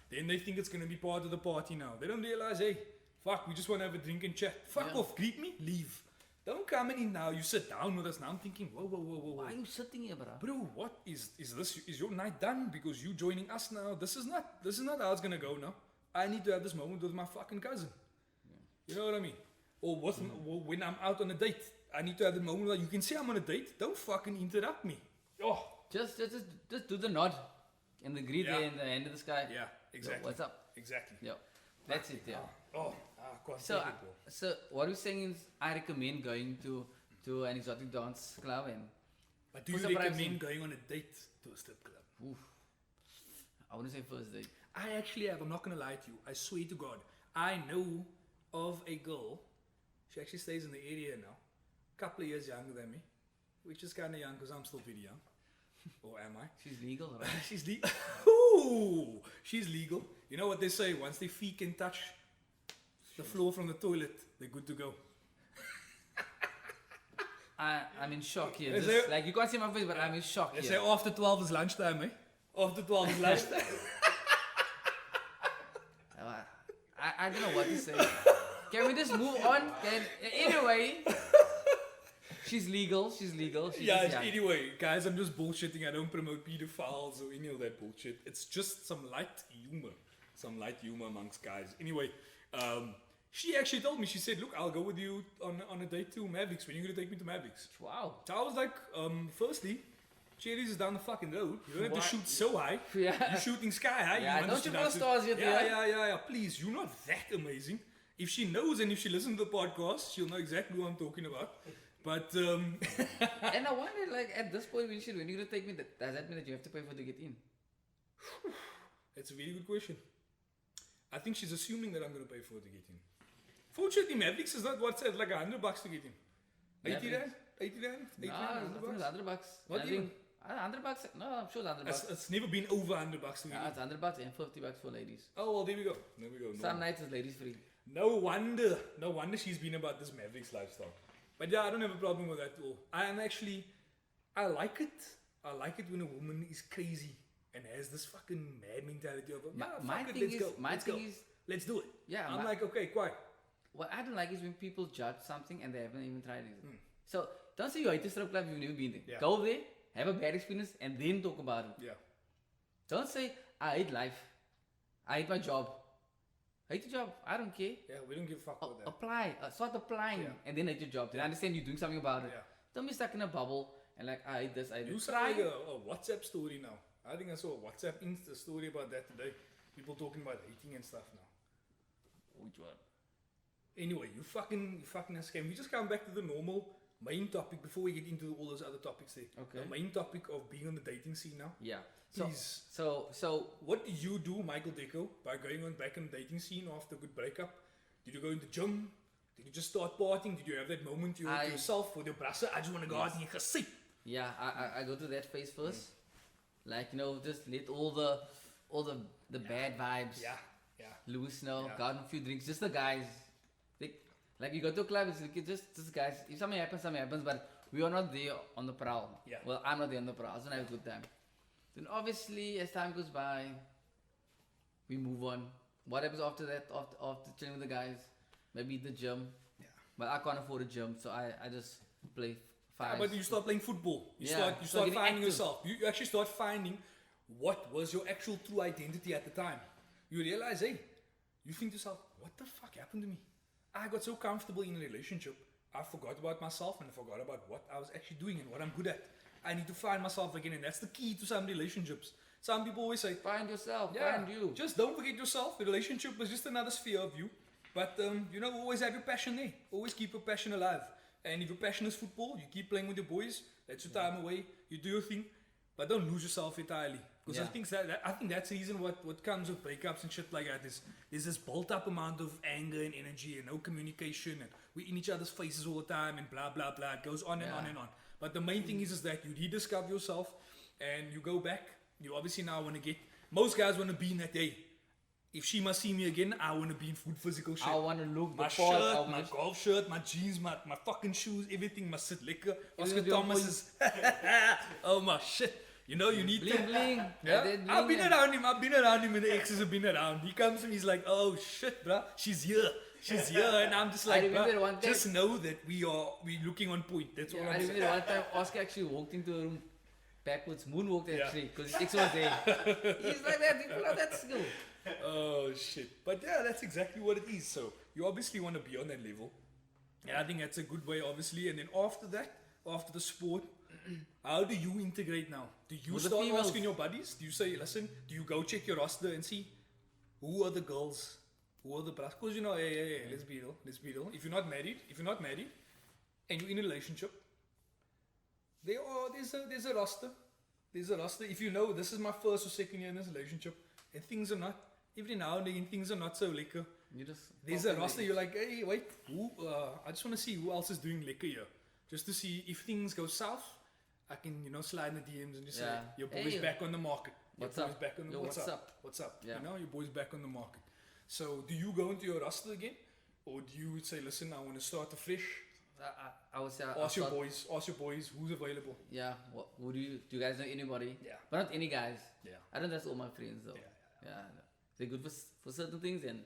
Then they think it's going to be part of the party now. They don't realize, hey, fuck, we just want to have a drink and chat. Fuck Yeah. off, greet me, leave. Don't come in now. You sit down with us now. I'm thinking, whoa. Why are you sitting here, bro? Bro, what is this? Is your night done because you joining us now? This is not how it's gonna go now. I need to have this moment with my fucking cousin. You know what I mean? Or when I'm out on a date, I need to have the moment where you can say I'm on a date. Don't fucking interrupt me. Oh, Just do the nod and the greet Yeah. there in the end of the sky. yeah, Yo, exactly. what's up? Exactly. Yeah. That's it, yeah. Quite So, take it, bro. so what we're saying is, I recommend going to an exotic dance club and But do for you some recommend pricing. going on a date to a strip club? oof, I wouldn't say first date. I actually have. I'm not gonna lie to you. I swear to God, I know of a girl. She actually stays in the area now. Couple of years younger than me, which is kind of young because I'm still pretty young. Or am I? She's legal, right? She's legal. Ooh, she's legal. You know what they say? Once their feet can touch the floor from the toilet, they're good to go. I'm in shock here. Is Just, it- like you can't see my face, but I'm in shock They here. say after 12 is lunchtime, eh? After 12 is lunchtime. I don't know what to say. Can we just move on? Anyway, she's legal. She's legal. She's Yeah, just young. anyway, guys, I'm just bullshitting. I don't promote pedophiles or any of that bullshit. It's just some light humor. Some light humor amongst guys. Anyway, she actually told me, she said, look, I'll go with you on a date to Mavericks. When are you going to take me to Mavericks? Wow. So I was like, firstly, Cherries is down the fucking road. You don't have What? to shoot so high. Yeah. You're shooting sky high. Yeah, don't understand you how blow to- stars yet, yeah. Please, you're not that amazing. If she knows and if she listens to the podcast, she'll know exactly what I'm talking about. But And I wonder, like, at this point, when you're going to take me, does that mean that you have to pay for to get in? it's a very good question. I think she's assuming that I'm going to pay for it to get in. Fortunately, Mavericks is not what's like $100 to get in. 80 rand? 80 rand? 80 No, rand? I think it's 100 bucks. Not I even? think, 100 bucks? No, I'm sure it's 100 bucks. It's never been over $100 to get Yeah, in. it's 100 bucks and 50 bucks for ladies. Oh, well, there we go. There we go. Some nights is ladies free. No wonder she's been about this Mavericks lifestyle. But yeah, I don't have a problem with that at all. I am actually, I like it. I like it when a woman is crazy and has this fucking mad mentality of, My fuck it, thing let's is, go. my let's thing go. is, Let's do it. yeah. I'm like, okay, quiet. What I don't like is when people judge something and they haven't even tried it. So don't say you hate the strip club if you've never been there. Yeah. Go there, have a bad experience, and then talk about it. Yeah. Don't say I hate life, I hate my job. Hate your job, I don't care. Yeah, we don't give a fuck about that. Apply, start applying, Yeah. and then hate your job. Then understand you're doing something about it. Yeah. Don't be stuck in a bubble and like I hate this, I hate You this. sound like a WhatsApp story now. I think I saw a WhatsApp Insta story about that today. People talking about hating and stuff now. Which one? Anyway, you fucking us. Can we just come back to the normal main topic before we get into all those other topics there? Okay. The main topic of being on the dating scene now. Yeah. Please. So What did you do, Micheal Deco, by going on back in the dating scene after a good breakup? Did you go in the gym? Did you just start partying? Did you have that moment you to yourself with your brother? I just want to go out and get sick. yeah, I go through that phase first. Like, just let all the bad vibes Yeah. loose, Yeah. go out and a few drinks, just the guys. Like you go to a club, it's like just guys. If something happens, but we are not there on the prowl. Yeah. Well, I'm not there on the prowl. I just want to have a good time. Then obviously, as time goes by, we move on. What happens after that? After chilling with the guys, maybe the gym. Yeah. But I can't afford a gym, so I just play five. But you start playing football. You Yeah, start start getting finding active. yourself. You actually start finding what was your actual true identity at the time. You realize, hey, you think to yourself, what the fuck happened to me? I got so comfortable in a relationship, I forgot about myself and I forgot about what I was actually doing and what I'm good at. I need to find myself again, and that's the key to some relationships. Some people always say, Find yourself. yeah, Find you. just don't forget yourself. The relationship is just another sphere of you. But, always have your passion there. Always keep your passion alive. And if your passion is football, you keep playing with your boys. That's your time away. You do your thing. But don't lose yourself entirely. Because Yeah. I think that's the reason what comes with breakups and shit like that is there's this built up amount of anger and energy and no communication. And we're in each other's faces all the time and blah, blah, blah. It goes on and Yeah. on and on. But the main thing is that you rediscover yourself and you go back. You obviously now want to get... Most guys want to be in that day. If she must see me again, I want to be in physical shape. I want to look My the part. shirt, my golf shirt, my jeans, my fucking shoes, everything must sit liquor. Oscar Everything Thomas is... oh my shit. You need Bling to... bling. Yeah? That I've been bling. around him and the exes have been around. He comes and he's like, oh shit, bruh, she's here. And I'm just like, remember bruh, one time- just know that we're looking on point. That's all Yeah, I I'm saying. remember one time Oscar actually walked into a room backwards, moonwalked Yeah. actually, because his ex was there. He's like that, people have that skill. Oh shit. But yeah, that's exactly what it is. So you obviously want to be on that level. And I think that's a good way, obviously. And then after that, after the sport, how do you integrate now? Do you With the start females. asking your buddies? Do you say, listen, do you go check your roster and see who are the girls? Who are the bras? Because hey, let's be real. If you're not married, and you're in a relationship, there's a roster. There's a roster. If you know this is my first or second year in this relationship, and things are not, every now and then things are not so liquor. You just There's a roster. You're like, hey, wait, who? I just want to see who else is doing liquor here, just to see if things go south. I can, slide in the DMs and just say, Yeah. your boy's Hey, back on the market. what's your up? boy's back on the Yo, what's what's up? up? What's up? Yeah. Your boy's back on the market. So, do you go into your roster again, or do you say, listen, I want to start afresh? I would say Ask your boys who's available. Yeah, who do you guys know anybody? Yeah. But not any guys. Yeah. I don't trust all my friends though. Yeah. They're good for certain things, and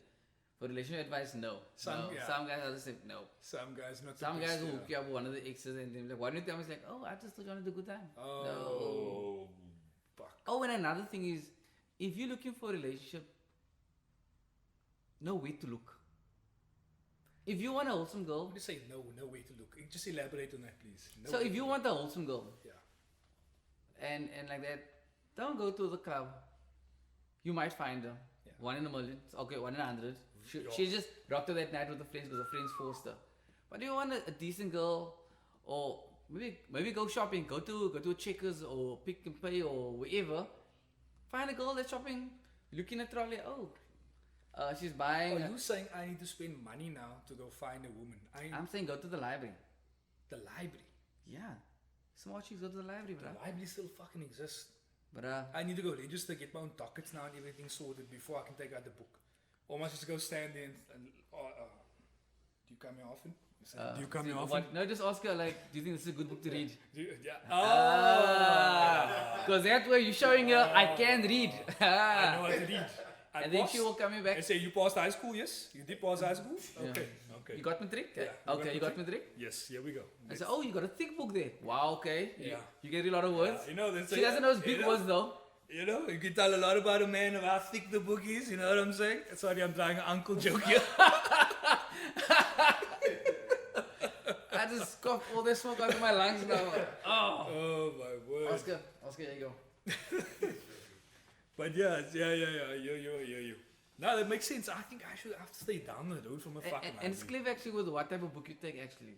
for relationship advice, no. Some- no. yeah. Some guys I just say no. Some guys not. the Some best, guys will yeah. hook you up with one of the exes and they're like, why don't you tell me? It's like, oh, I just thought you wanted a good time. Oh, No. fuck. Oh, and another thing is, if you're looking for a relationship, know where to look. If you want a wholesome girl, Just say no way to look. Just elaborate on that, please. No so way if to you look. want a wholesome girl, Yeah. and like that, don't go to the club. You might find her. Yeah. 1 in a million. Okay, 1 in 100. Yeah. She just rocked her that night with her friends because her friends forced her. But you want a decent girl, or maybe go shopping. Go to Checkers or Pick and Pay or wherever. Find a girl that's shopping. Look in a trolley. Oh, she's buying. Are you saying I need to spend money now to go find a woman? I'm saying go to the library. The library. Yeah, smart chicks go to the library, The bruh. library still fucking exists. Bruh. I need to go register, get my own dockets now and everything sorted before I can take out the book. Or must I just go stand there and do you come here often? Do you come here see, often? No, just ask her, like, do you think this is a good book to read? Yeah. Oh. Because that way you're showing her, I can read. I know how to read. I And then passed. she will come I back. say, you passed high school, yes? You did pass high school? Okay. Okay. You got matric? Yeah, Okay, you got matric? Yes, here we go. I said, oh, you got a thick book there. Wow, okay. Yeah. You get a lot of words. You know, She doesn't know big words though. You know, you can tell a lot about a man of how thick the book is, you know what I'm saying? Sorry, I'm trying an uncle joke here. I just coughed all this smoke out of my lungs now. Oh. Oh my word. Oscar, here you go. But yeah, you. No, that makes sense. I think I should have to stay down the road from a fucking And it's clear actually with what type of book you take actually.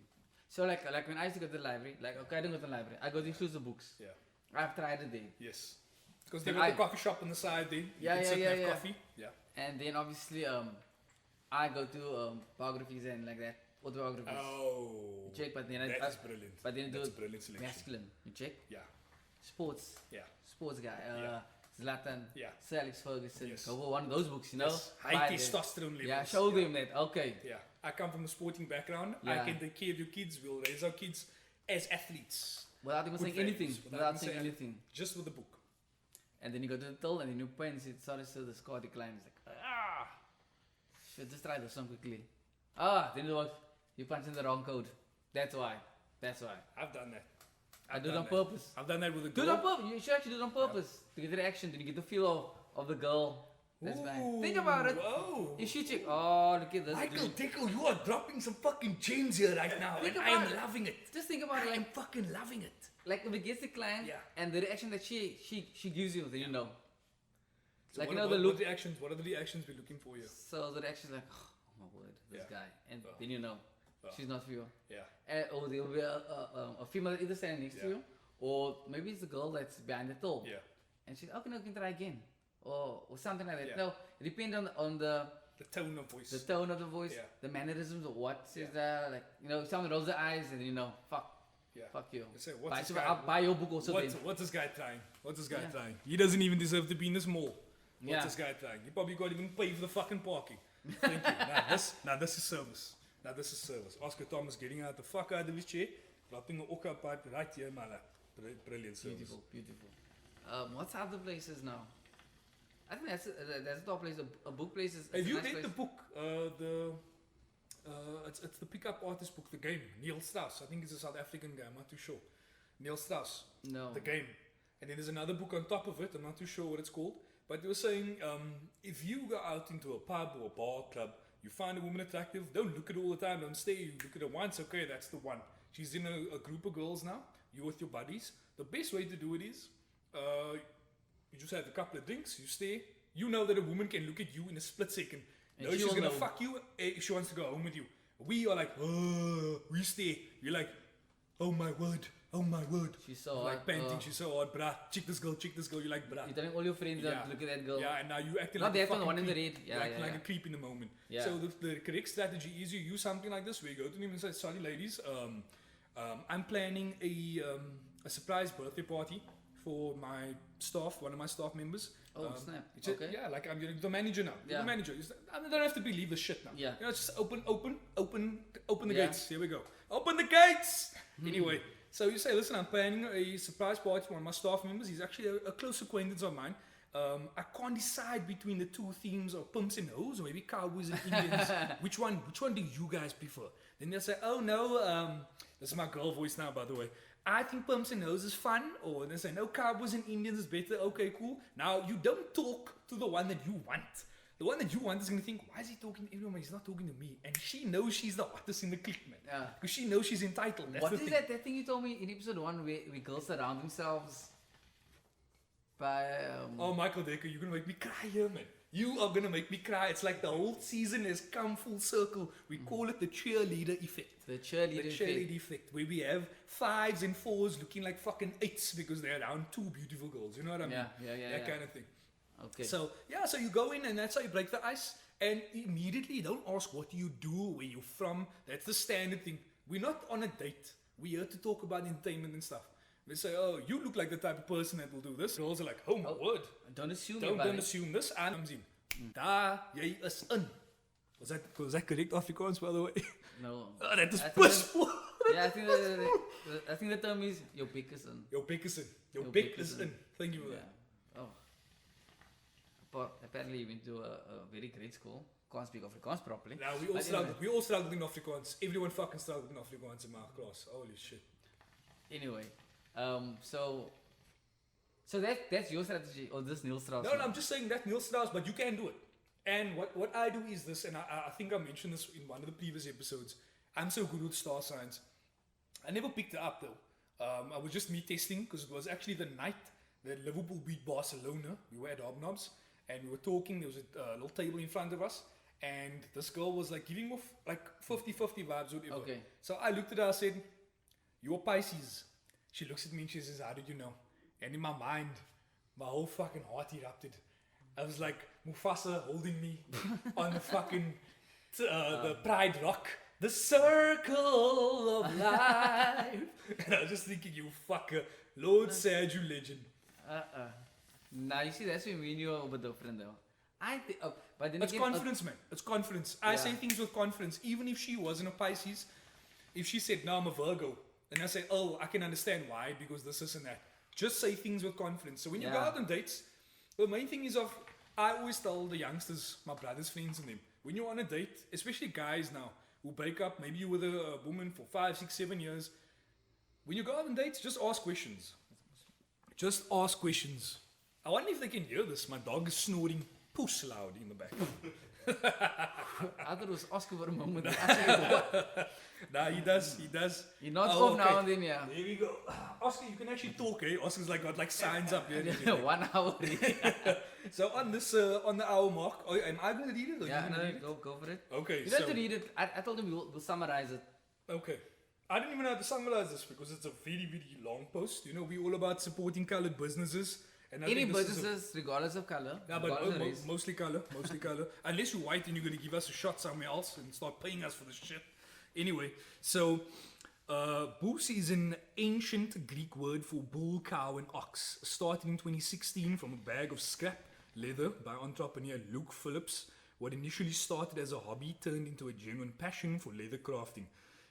So like when I used to go to the library, like okay, I don't go to the library. I go to exclusive books. Yeah. I've tried it there. Yes. Because they've got the coffee shop on the side there. You can sit and have coffee. Yeah. And then obviously I go to biographies and like that. Autobiographies. Oh. You check, but then that is brilliant. But then That's do a brilliant selection. masculine. You check? Yeah. Sports. Yeah. Sports guy. Yeah. Zlatan. Yeah. Sir Alex Ferguson. Yes. Go for one of those books, you know? Yes. High Buy them. testosterone levels. Yeah, show them that. Okay. Yeah. I come from a sporting background. Yeah. I can take care of your kids. We'll raise our kids as athletes. Without even Good saying anything. values. Without even saying anything. Just with the book. And then you go to the till and then you punch it. Sorry, sir, the score declines. Like, should just try this one quickly. Then it works. You punch in the wrong code. That's why. I've done that. I do it on purpose. I've done that with a Do girl. it on purpose. You should actually do it on purpose. To get the reaction. Then you get the feel of the girl. That's fine. Think about it. Whoa. You shoot chick. Oh, look at this. Micheal Deco, you are dropping some fucking gems here right now. Think And I about am it. loving it. Just think about it. I am Like, fucking loving it. like if it gets declined and the reaction that she gives you, then you know. So Like, what, you know, what, the look. what are the reactions we're looking for here? So the reaction is like, oh my word, this guy. And then you know, she's not for you. Yeah. Or there will be a female either standing next to you, or maybe it's the girl that's behind the door. Yeah. And she's, okay, no, you can try again. Or something like that. Yeah. No, it depends on the tone of voice. the tone of the voice, Yeah. the mannerisms of what says that. Like, you know, if someone rolls their eyes and then you know, fuck you. Say, I'll buy your book also then. What's this guy trying? What's this guy trying? He doesn't even deserve to be in this mall. What's this guy trying? He probably can't even pay for the fucking parking. Thank you. This is service. Oscar Thomas getting out the fuck out of his chair, dropping an okka pipe right here in my lap. Brilliant service. Beautiful. What's other places now? I think that's the top place. A book place is. Have you nice read place. the book? It's the pickup artist book, The Game. Neil Strauss. I think it's a South African guy. I'm not too sure. Neil Strauss. No. The Game. And then there's another book on top of it. I'm not too sure what it's called. But they were saying, if you go out into a pub or a bar club, you find a woman attractive, don't look at her all the time, don't stay, you look at her once, okay, that's the one. She's in a group of girls now, you're with your buddies. The best way to do it is, you just have a couple of drinks, you stay. You know that a woman can look at you in a split second. And No, she's going to know. fuck you if she wants to go home with you. We are like, oh, we stay. You're like, oh my word. She's so Like hot. panting, she's so hot, bruh. Check this girl. You're like, bruh. You're telling all your friends that look at that girl. Yeah, and now you acting Not like a that one, the fucking one in the creep. red. You're acting like a creep in the moment. Yeah. So the correct strategy is you use something like this where you go to them and say, sorry ladies, I'm planning a surprise birthday party for my staff, one of my staff members. Oh, snap. Just, Okay. Yeah, like I'm the manager now. You're the manager. I don't have to believe this shit now. Yeah. You know, it's just open the Yeah. gates. Here we go. Open the gates! Anyway, so you say, listen, I'm planning a surprise party for one of my staff members. He's actually a close acquaintance of mine. I can't decide between the two themes of pimps and hoes, or maybe cowboys and Indians. Which one do you guys prefer? Then they'll say, oh no, this is my girl voice now, by the way. I think pimps and hoes is fun. Or they say, no, cowboys and Indians is better. Okay, cool. Now, you don't talk to the one that you want. The one that you want is going to think, why is he talking to everyone? He's not talking to me. And she knows she's the hottest in the clique, man. Yeah. Because she knows she's entitled. That's What the is thing. that thing you told me in episode 1 where girls surround themselves by Oh, Micheal Deco, you're going to make me cry here, man. You are going to make me cry. It's like the whole season has come full circle. We call it the cheerleader effect. the cheerleader The cheerleader effect, where we have 5s and 4s looking like fucking 8s because they're around 2 beautiful girls. You know what I mean? That kind of thing. Okay. So, yeah, so you go in and that's how you break the ice. And immediately, don't ask what you do, where you're from. That's the standard thing. We're not on a date. We're here to talk about entertainment and stuff. They say, oh, you look like the type of person that will do this. Girls are like, oh my word. Don't assume Don't about it. assume this. And comes in. Daar, jy is in. Was that correct Afrikaans, by the way? No. Oh, that is I think piss. Yeah, I think the term is your pick is in. Your pick is in. Your Your pick pick is is in. Thank you for Yeah. that. Oh. But apparently you went to a very great school. Can't speak Afrikaans properly. Now we all But struggled. anyway. We all struggled in Afrikaans. Everyone fucking struggled in Afrikaans in my class. Holy shit. Anyway, so that's your strategy, or this Neil Strauss? No, I'm just saying that Neil Strauss, but you can do it. And what I do is this, and I think I mentioned this in one of the previous episodes. I'm so good with star signs. I never picked it up though. I was just me testing because it was actually the night that Liverpool beat Barcelona. We were at Hobnobs and we were talking. There was a little table in front of us, and this girl was like giving off like 50-50 vibes, whatever. Okay. So I looked at her, I said, "You're Pisces." She looks at me and she says, "How did you know?" And in my mind, my whole fucking heart erupted. I was like Mufasa holding me on the fucking the Pride Rock, the circle of life. And I was just thinking, you fucker, Lord Sadge, you legend. Now you see, that's when we knew a bit different though. I think, but then It's again, confidence, man. It's confidence. I Yeah. say things with confidence. Even if she wasn't a Pisces, if she said, "No, I'm a Virgo," and I say, "Oh, I can understand why, because this and that." Just say things with confidence. So when you go Yeah. out on dates, the main thing is I always tell the youngsters, my brothers, friends, and them, when you're on a date, especially guys now who break up, maybe you're with a woman for 5, 6, 7 years. When you go out on dates, just ask questions. Just ask questions. I wonder if they can hear this. My dog is snoring puss loud in the back. I thought it was Oscar for a moment. Actually, Nah, he does. he nods Oh, off now okay. and then, yeah. There we go. Oscar, you can actually talk, eh? Oscar's like got like signs up here. and everything. 1 hour. So on this, on the hour mark, am I going to read it or Yeah, you no, going to read go for it. it? Okay, You so don't have to read it. I told him we'll summarize it. okay. I don't even know how to summarize this because it's a very, very long post. You know, we're all about supporting colored businesses. And I Any think this is a- businesses, regardless of color, Yeah, but regardless of race. mostly color, mostly color. Unless you're white and you're going to give us a shot somewhere else and start paying us for this shit. Anyway, so boos is an ancient Greek word for bull, cow, and ox. Started in 2016 from a bag of scrap leather by entrepreneur Luke Phillips. What initially started as a hobby turned into a genuine passion for leather crafting.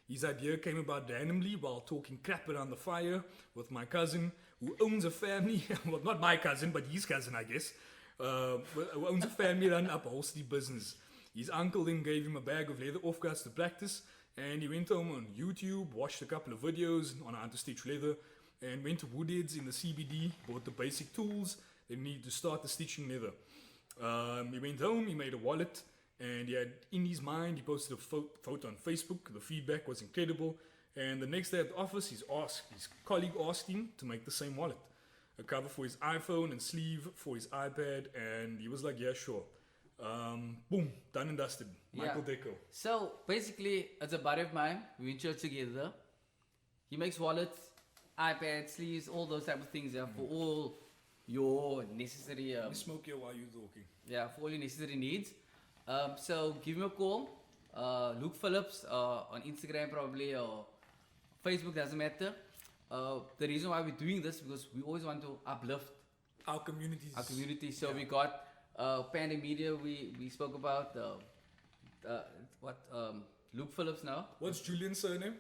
His idea came about randomly while talking crap around the fire with my cousin, who owns a family, well, not my cousin, but his cousin, I guess, who owns a family-run upholstery business. His uncle then gave him a bag of leather offcuts to practice, and he went home on YouTube, watched a couple of videos on how to stitch leather, and went to Woodheads in the CBD, bought the basic tools they need to start the stitching leather. He went home, he made a wallet, and he had, in his mind, he posted a photo on Facebook. The feedback was incredible. And the next day at the office, his colleague asked him to make the same wallet. A cover for his iPhone and sleeve for his iPad. And he was like, yeah, sure. Boom, done and dusted. Micheal Deco. So basically, it's a buddy of mine. We went to church together. He makes wallets, iPads, sleeves, all those type of things. Yeah, for all your necessary. Let me smoke here while you're talking. Yeah, for all your necessary needs. So give him a call. Luke Phillips on Instagram probably or Facebook, doesn't matter. The reason why we're doing this because we always want to uplift Our communities. our community. So Yeah. we got Panda Media. We spoke about Luke Phillips now. What's Julian's surname?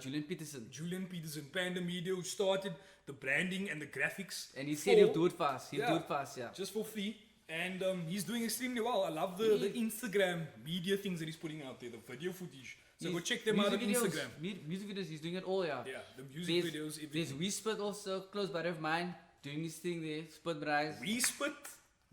Julian Peterson. Julian Peterson, Panda Media, who started the branding and the graphics. And he said he'll do it fast. He'll do it fast, yeah. Just for free. And he's doing extremely well. I love the Instagram media things that he's putting out there, the video footage. So go check them out on Music videos, Instagram. Music videos, he's doing it all, yeah. Yeah, the music videos, There's everything. We Spit also, close buddy of mine, doing his thing there. Spit Bryce. We Spit.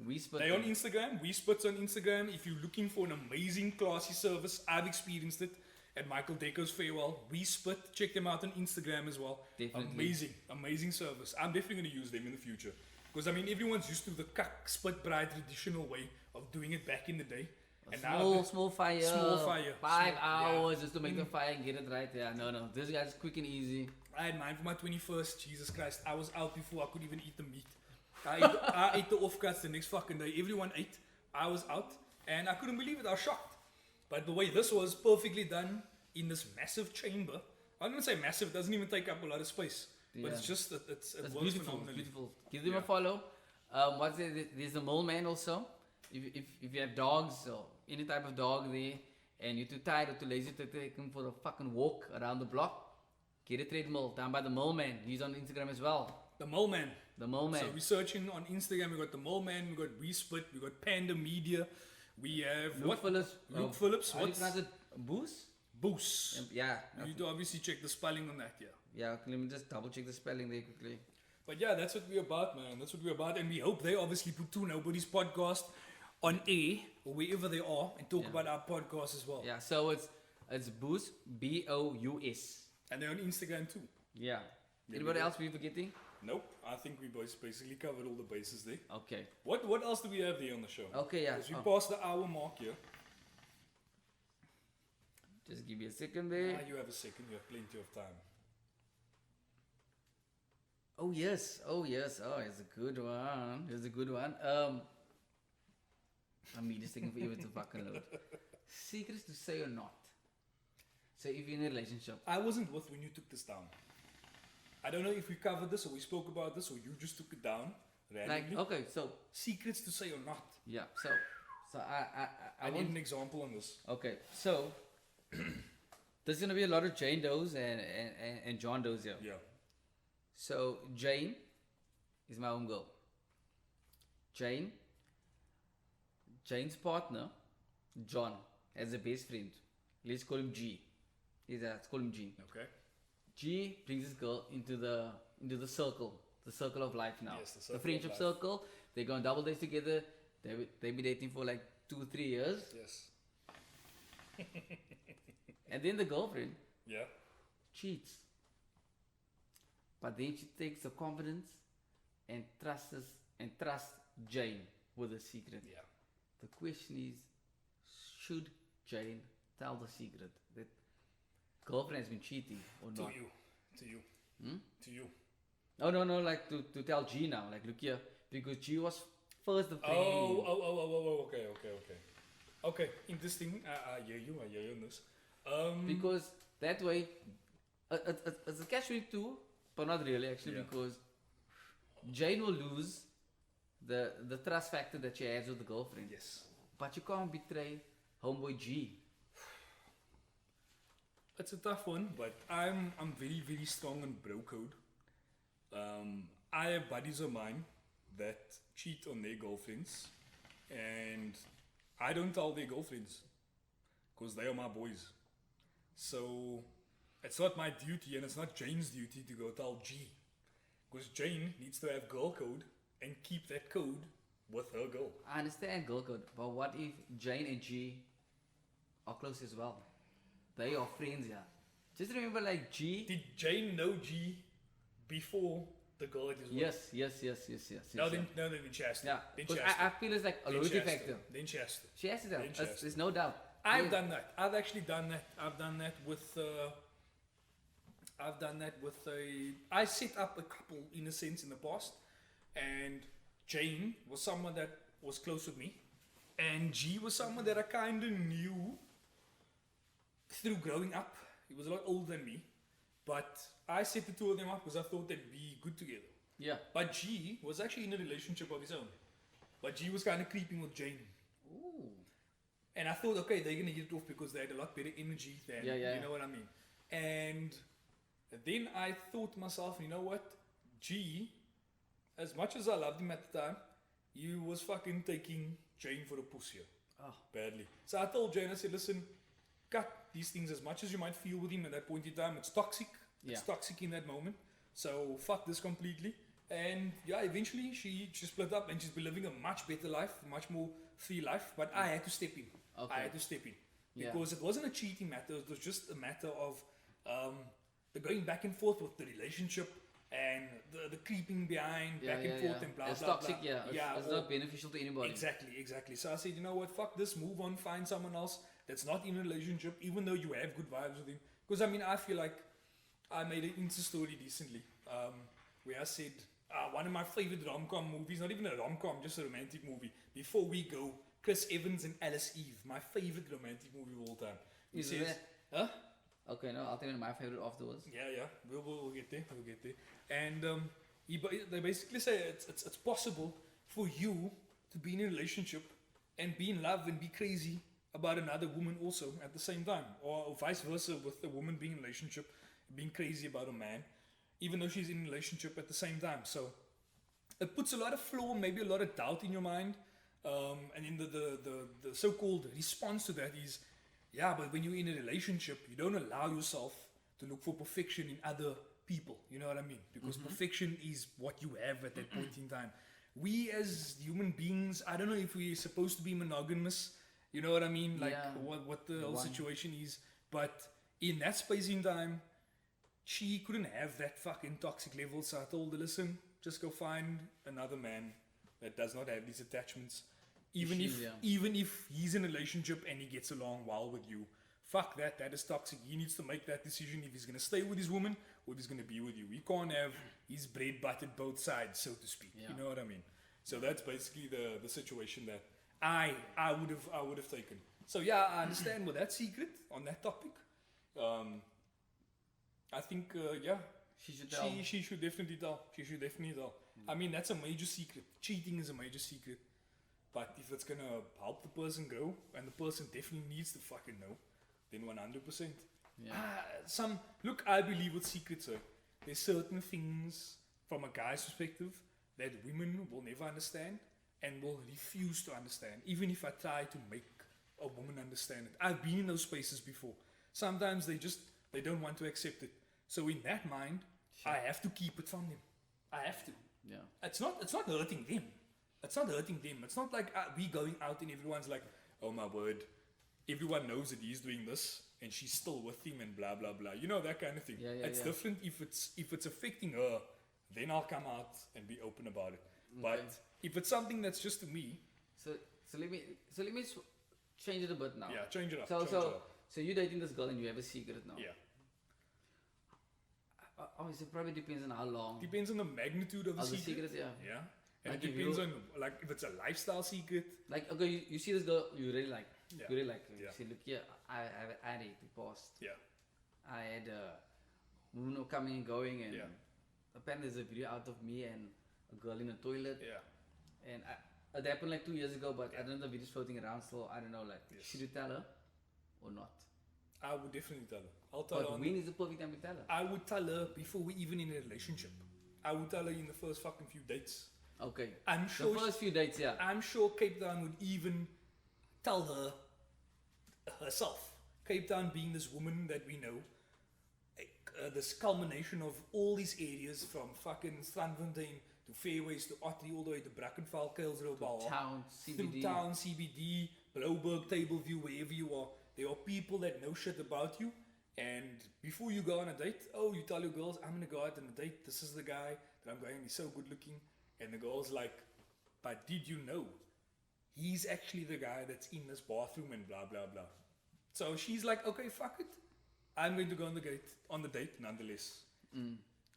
We Spit. They on Instagram. We Spit's on Instagram. If you're looking for an amazing classy service, I've experienced it at Micheal Deco's Farewell. We Spit. Check them out on Instagram as well. Definitely. Amazing service. I'm definitely going to use them in the future. Because, I mean, everyone's used to the kak spit bride traditional way of doing it back in the day. And Small fire. Small fire. 5 Small- hours just to make the fire and get it right. Yeah, no. This guy's quick and easy. I had mine for my 21st. Jesus Christ. I was out before I could even eat the meat. I ate the offcuts the next fucking day. Everyone ate. I was out. And I couldn't believe it. I was shocked. But the way this was perfectly done in this massive chamber. I don't even say massive. It doesn't even take up a lot of space. But Yeah. it's just that it It's works beautiful. phenomenally. Beautiful. Give them Yeah. a follow. There's the Mole Man also. if you have dogs or any type of dog there, and you're too tired or too lazy to take them for a fucking walk around the block, get a treadmill down by the Mole Man. He's on Instagram as well. The Mole Man. The Mole Man. So we're searching on Instagram. We got the Mole Man. We got Resplit. We got Panda Media. We have Luke Phillips. Luke Phillips. How do you What's pronounce it? Boos? Boos? Yeah. You need to obviously check the spelling on that. Yeah. Yeah. Let me just double check the spelling there quickly. But yeah, that's what we're about, man. That's what we're about, and we hope they obviously put two Nobodies podcast on air or wherever they are and talk about our podcast as well. Yeah. So it's Boos, Bous. And they're on Instagram too. Yeah. There Anybody we go. else we forgetting? Nope, I think we basically covered all the bases there. Okay. What else do we have there on the show? Okay. Yeah. As we pass the hour mark here. Just give me a second there. You have a second. You have plenty of time. Oh yes. Oh, it's a good one. It's a good one. I'm just thinking for you to fucking load. Secrets to say or not. So if you're in a relationship. I wasn't with when you took this down. I don't know if we covered this or we spoke about this or you just took it down randomly. Like, okay, so. Secrets to say or not. Yeah, so I need want an example on this. Okay, so there's gonna be a lot of Jane Does and John Does here. Yeah. So Jane is my own girl. Jane's partner, John, has a best friend. Let's call him G. Let's call him G. Okay. G brings this girl into the circle of life now. Yes, the circle of friendship life. circle. They go on double dates together. They be dating for like 2-3 years. Yes. And then the girlfriend Yeah. cheats. But then she takes the confidence and trusts Jane with a secret. Yeah. The question is, should Jane tell the secret that girlfriend has been cheating or not? To you. To you. Oh no, like to tell G now. Like, look here, because G was first the friend. Oh, okay. Interesting. I hear you on this. Because that way, it's a catch-22, but not really actually, because Jane will lose the trust factor that she has with the girlfriend. Yes. But you can't betray homeboy G. It's a tough one, but I'm very, very strong on bro code. I have buddies of mine that cheat on their girlfriends, and I don't tell their girlfriends because they are my boys. So it's not my duty, and it's not Jane's duty to go tell G, because Jane needs to have girl code and keep that code with her girl. I understand girl code, but what if Jane and G are close as well? They are friends, yeah. Just remember, like G. Did Jane know G before the girl had his work? Yes. No, then she has to. Yeah, Then she because has to. I feel it's like a Then she loyalty has to. factor. Then she has to. She has to tell. Then she has to. There's no doubt. I've done that. I've actually done that. I've done that with I set up a couple in a sense in the past, and Jane was someone that was close with me, and G was someone that I kind of knew through growing up. He was a lot older than me, but I set the two of them up because I thought they'd be good together. Yeah. But G was actually in a relationship of his own, but G was kind of creeping with Jane. Ooh. And I thought, okay, they're going to hit it off because they had a lot better energy than, you know what I mean? And then I thought to myself, you know what? G, as much as I loved him at the time, he was fucking taking Jane for a pussy. Oh. Badly. So I told Jane, I said, listen, cut these things. As much as you might feel with him at that point in time, it's toxic. It's toxic in that moment. So fuck this completely. And yeah, eventually she split up and she's been living a much better life, much more free life. But I had to step in. Okay. I had to step in. Because it wasn't a cheating matter. It was just a matter of the going back and forth with the relationship and the creeping behind, back and forth and blah, it's blah, toxic, blah. It's not beneficial to anybody. Exactly. So I said, you know what, fuck this, move on, find someone else that's not in a relationship, even though you have good vibes with him. Because I mean, I feel like I made an Insta story recently where I said, one of my favorite rom-com movies, not even a rom-com, just a romantic movie, Before We Go, Chris Evans and Alice Eve, my favorite romantic movie of all time. He says, huh? Okay, no, I'll tell you my favorite afterwards. Yeah, we'll get there. And they basically say it's possible for you to be in a relationship and be in love and be crazy about another woman also at the same time, or vice versa with a woman being in a relationship, being crazy about a man, even though she's in a relationship at the same time. So it puts a lot of flaw, maybe a lot of doubt in your mind. And then the so-called response to that is, yeah, but when you're in a relationship, you don't allow yourself to look for perfection in other people. You know what I mean? Because perfection is what you have at that point in time. We as human beings, I don't know if we're supposed to be monogamous. You know what I mean? Like what the whole situation is. But in that space in time, she couldn't have that fucking toxic level. So I told her, listen, just go find another man that does not have these attachments. Even if he's in a relationship and he gets along well with you, fuck that. That is toxic. He needs to make that decision if he's gonna stay with his woman or if he's gonna be with you. He can't have his bread buttered both sides, so to speak. You know what I mean? So that's basically the situation that I would have taken. So yeah, I understand with that secret on that topic. I think she should definitely tell. She should definitely tell. I mean, that's a major secret. Cheating is a major secret. But if it's gonna help the person grow, and the person definitely needs to fucking know, then 100%. Look, I believe with secrets, there's certain things from a guy's perspective that women will never understand and will refuse to understand, even if I try to make a woman understand it. I've been in those spaces before. Sometimes they don't want to accept it. So in that mind, I have to keep it from them. I have to. Yeah. It's not hurting them. It's not hurting them. It's not like we going out and everyone's like, oh my word, everyone knows that he's doing this and she's still with him and blah blah blah. You know, that kind of thing. It's different if it's affecting her, then I'll come out and be open about it. Okay. But if it's something that's just to me. So let me change it a bit now. Yeah, change it up. So you're dating this girl and you have a secret now. Yeah. Obviously, it probably depends on how long. Depends on the magnitude of the secret. Yeah. And like it depends on, like, if it's a lifestyle secret. Like, okay, you see this girl you really like. Yeah. You really like her. You say, look here, I had it in the past. Yeah. I had women coming and going, and Yeah. apparently there's a video out of me and a girl in a toilet. Yeah. And it happened like 2 years ago, but I don't know, the video's floating around, so I don't know, like, should you tell her or not? I would definitely tell her. I'll tell her. But when is the perfect time to tell her? I would tell her before we even in a relationship. I would tell her in the first fucking few dates. Okay. I'm sure the first few dates, yeah. I'm sure Cape Town would even tell her herself. Cape Town being this woman that we know, this culmination of all these areas from fucking Strandfontein to Fairways to Ottery all the way to Brackenfell, Kuilsrivier, town, CBD. Through town, CBD, Blouberg, Tableview, wherever you are. There are people that know shit about you. And before you go on a date, you tell your girls, I'm going to go out on a date. This is the guy that I'm going, he's so good looking. And the girl's like, but did you know he's actually the guy that's in this bathroom and blah, blah, blah. So she's like, okay, fuck it. I'm going to go on the date nonetheless.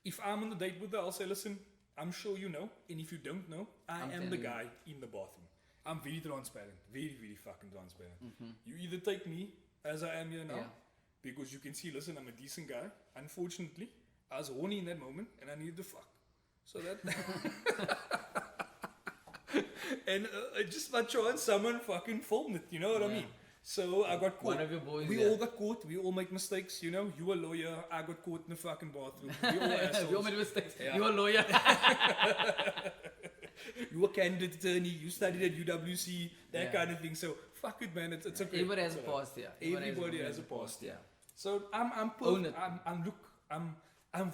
If I'm on the date with her, I'll say, listen, I'm sure you know. And if you don't know, I am the guy in the bathroom. I'm very transparent. Very, very fucking transparent. You either take me as I am here now, because you can see, listen, I'm a decent guy. Unfortunately, I was horny in that moment and I needed to fuck. So that... and just by chance, someone fucking filmed it. You know what I mean? So I got caught. One of your boys. We all got caught. We all make mistakes. You know, you a lawyer. I got caught in the fucking bathroom. We all assholes. We all made mistakes. You a lawyer. You a candidate attorney. You studied at UWC. That kind of thing. So fuck it, man. It's okay. Everybody has a past. Yeah. Everybody has a past. Yeah. So I'm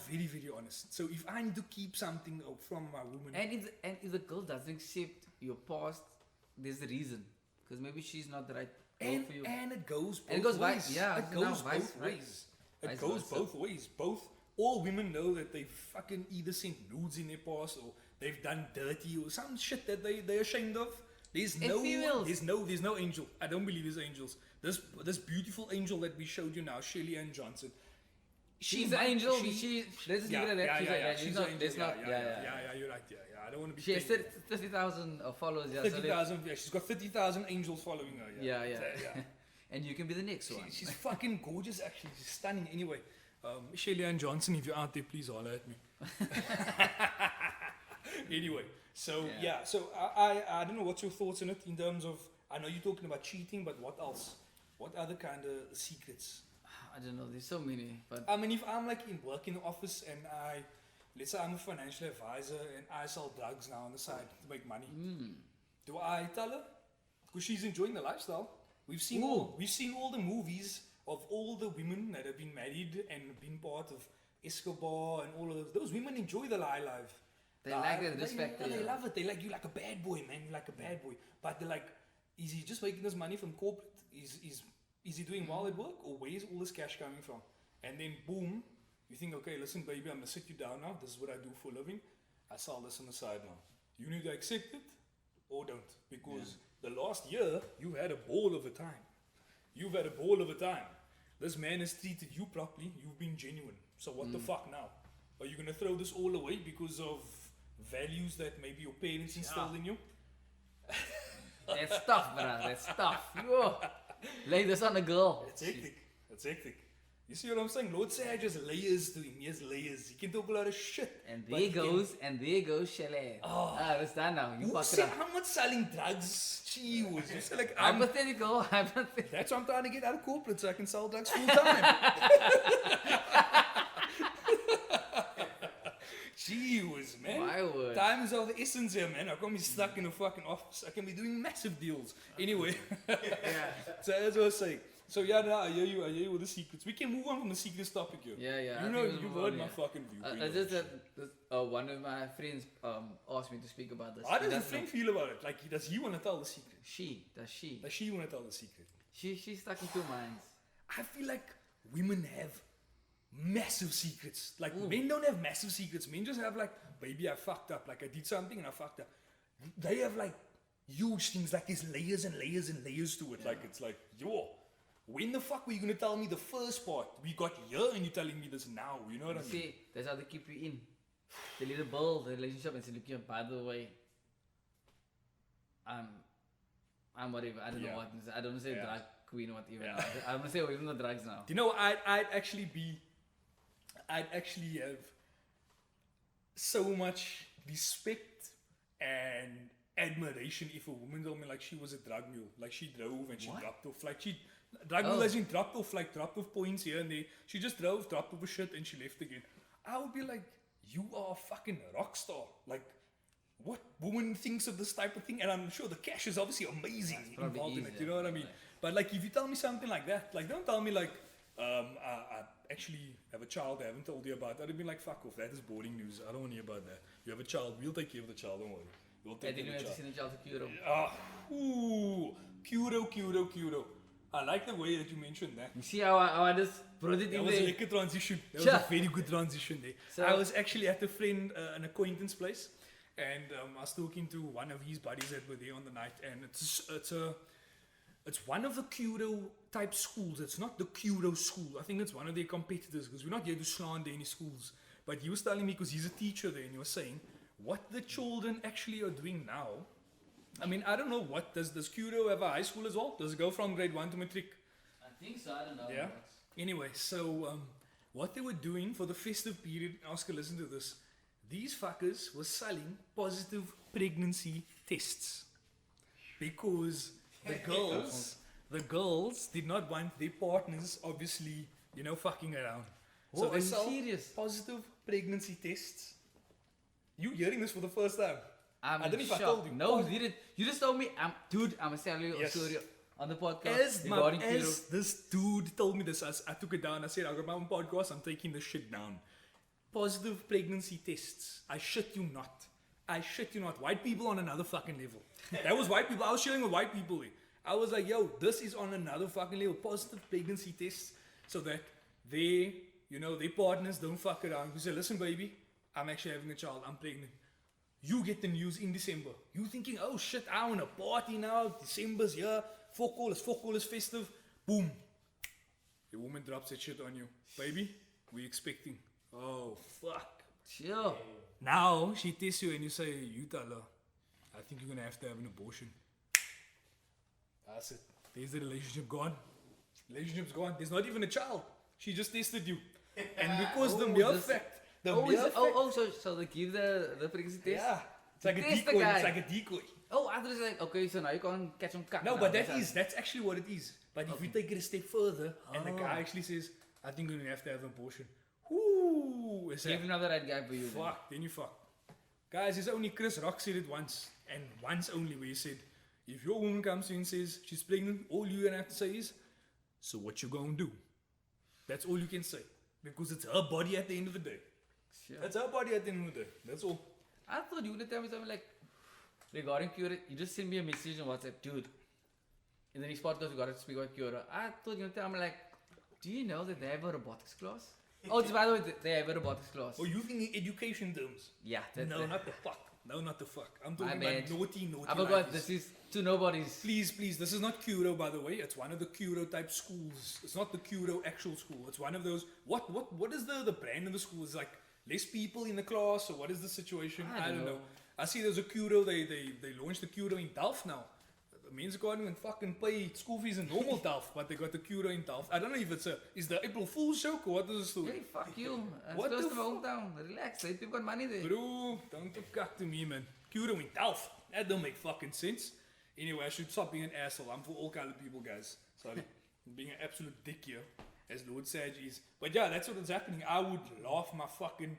very, very honest. So if I need to keep something from my woman, and if the girl doesn't accept your past, there's a reason, because maybe she's not the right girl for you. And it goes both ways. It goes both ways. It goes both ways. All women know that they fucking either sent nudes in their past or they've done dirty or some shit that they're ashamed of. There's no angel. I don't believe there's angels. This beautiful angel that we showed you now, Shelly Ann Johnson. She's an angel. Let's just leave it at that. She's an angel. Yeah, you're right. Yeah. I don't want to be. She has 30,000 followers. 30,000. Yeah, she's got 30,000 angels following her. Yeah. And you can be the next one. She's fucking gorgeous. Actually, she's stunning. Anyway, Shelly Ann Johnson, if you're out there, please holler at me. Anyway, so so I don't know what's your thoughts on it in terms of I know you're talking about cheating, but what else? What other kind of secrets? I don't know. There's so many, but I mean, if I'm like in work in the office and let's say I'm a financial advisor and I sell drugs now on the side to make money, do I tell her? Because she's enjoying the lifestyle. We've seen all the movies of all the women that have been married and been part of Escobar and all of those. Those women enjoy the high life. they like the respect. They love it. They like you like a bad boy, man. You like a bad boy. But they're like, is he just making this money from corporate? Is he doing well at work, or where is all this cash coming from? And then boom, you think, okay, listen, baby, I'm gonna sit you down now. This is what I do for a living. I sell this on the side now. You need to accept it or don't, because the last year you had a ball of a time. You've had a ball of a time. This man has treated you properly. You've been genuine. So what the fuck now? Are you gonna throw this all away because of values that maybe your parents instilled in you? That's tough, brother. That's tough. Yo. Lay this on a girl. It's hectic. It's hectic. You see what I'm saying? Lord Sadge has layers to him. He has layers. He can talk a lot of shit. And there goes Shelley. That's done now. You Who fucked it said up. I'm not selling drugs? Gee whiz. You said like Hypothetical. that's why I'm trying to get out of corporate so I can sell drugs full time. Gee whiz, man. My word. Time is of the essence here, man. I can't be stuck in a fucking office. I can be doing massive deals. Anyway. So as I was saying. So yeah, no, I hear you with the secrets. We can move on from the secrets topic here. Yeah. You know, you've heard my fucking view. One of my friends asked me to speak about this. How does your friend feel about it? Like, does he want to tell the secret? Does she? Does she want to tell the secret? She's stuck in two minds. I feel like women have massive secrets. Like, men don't have massive secrets. Men just have like, baby, I fucked up. Like, I did something and I fucked up. They have like huge things. Like, there's layers and layers and layers to it. Yeah. Like, it's like, yo, when the fuck were you going to tell me the first part? We got here and you're telling me this now. You know what I mean? See, that's how they keep you in. They need to build the relationship and say, look, by the way, I'm whatever. I don't know what. I don't say drug queen or whatever. Yeah. I'm going to say away from the drugs now. You know, I'd actually have so much respect and admiration if a woman told me like she was a drug mule. Like she drove and she dropped off. Like she... Drug mule as in dropped off points here and there. She just dropped off shit and she left again. I would be like, you are a fucking rock star. Like, what woman thinks of this type of thing? And I'm sure the cash is obviously amazing involved in it. You know what I mean? But like, if you tell me something like that, like, don't tell me like, I actually have a child I haven't told you about. I'd be like, fuck off. That is boring news. I don't want to hear about that. You have a child. We'll take care of the child. Don't worry. We'll take care of the child. Send the child to Curo. Curo. I like the way that you mentioned that. You see how I just brought it in there? That was a lekker transition. That was a very good transition there. So I was actually at a friend, an acquaintance place, and I was talking to one of his buddies that were there on the night, and it's one of the Curo type schools. It's not the Curo school. I think it's one of their competitors, because we're not here to slander any schools. But he was telling me, because he's a teacher there, and he was saying, what the children actually are doing now. I mean, I don't know does Curo have a high school as well? Does it go from grade 1 to matric? I think so, I don't know. Yeah. Anyway, so what they were doing for the festive period, Oscar, listen to this. These fuckers were selling positive pregnancy tests because the girls did not want their partners, obviously, fucking around. So they sell positive pregnancy tests. You hearing this for the first time? I don't know if I told you. No, you didn't. You just told me, I'm gonna tell you a story on the podcast. As this dude told me this, I took it down. I said, I got my own podcast. I'm taking this shit down. Positive pregnancy tests. I shit you not. White people on another fucking level. That was white people. I was sharing with white people. I was like, yo, this is on another fucking level. Positive pregnancy tests, so that their partners don't fuck around. You say, listen, baby, I'm actually having a child. I'm pregnant. You get the news in December. You thinking, oh shit, I want a party now. December's here. Fuck all is festive. Boom. The woman drops that shit on you. Baby, we're expecting. Oh, fuck. Chill. Now, she tests you and you say, you tell her, I think you're going to have an abortion. That's it. There's the relationship gone. Relationship's gone. There's not even a child. She just tested you. And because the mere fact... So they give the pregnancy test? Yeah. It's like a Test the decoy. guy. It's like a decoy. Oh, I thought it's like, okay, so now you can't catch him cut. No, now. but that's actually what it is. But if Okay. you take it a step further, and the guy Oh. actually says, I think we're going to have to have an abortion. Whoo! Is Give that him not the right guy for you. then. fuck? Then you fuck. Guys, it's only Chris Rock said it once, and once only, where he said, if your woman comes to you and says she's pregnant, all you're going to have to say is, so what you going to do? That's all you can say. Because it's her body at the end of the day. Sure. That's her body at the end of the day. That's all. I thought you would tell me something like, regarding Cura, you just send me a message on WhatsApp, dude. In the next podcast, we got to speak about Cura. I thought you would tell me like, do you know that they have a robotics class? Oh, just by the way, they have a robotics class. Or you think in education terms? Yeah, that's No, not the fuck. No, not the fuck. I'm talking My about bad. naughty I forgot, 90s. this is two nobodies. Please, this is not Curo, by the way. It's one of the Curo type schools. It's not the Curo actual school. It's one of those. What is the brand of the school? Is like less people in the class, or what is the situation? I don't know. I see there's a Curo. They launched the Curo in Delft now. The men's can't even fucking pay school fees in normal Delft, but they got the Curo in Delft. I don't know if is the April Fool's joke or what is the story? Hey, fuck you. What Close the to my hometown. Relax, hey, people got money there. Bro, don't talk cock to me, man. Curo in Delft. That don't make fucking sense. Anyway, I should stop being an asshole. I'm for all kind of people, guys. Sorry. I'm being an absolute dick here, as Lord Sadge is. But yeah, that's what was happening. I would laugh my fucking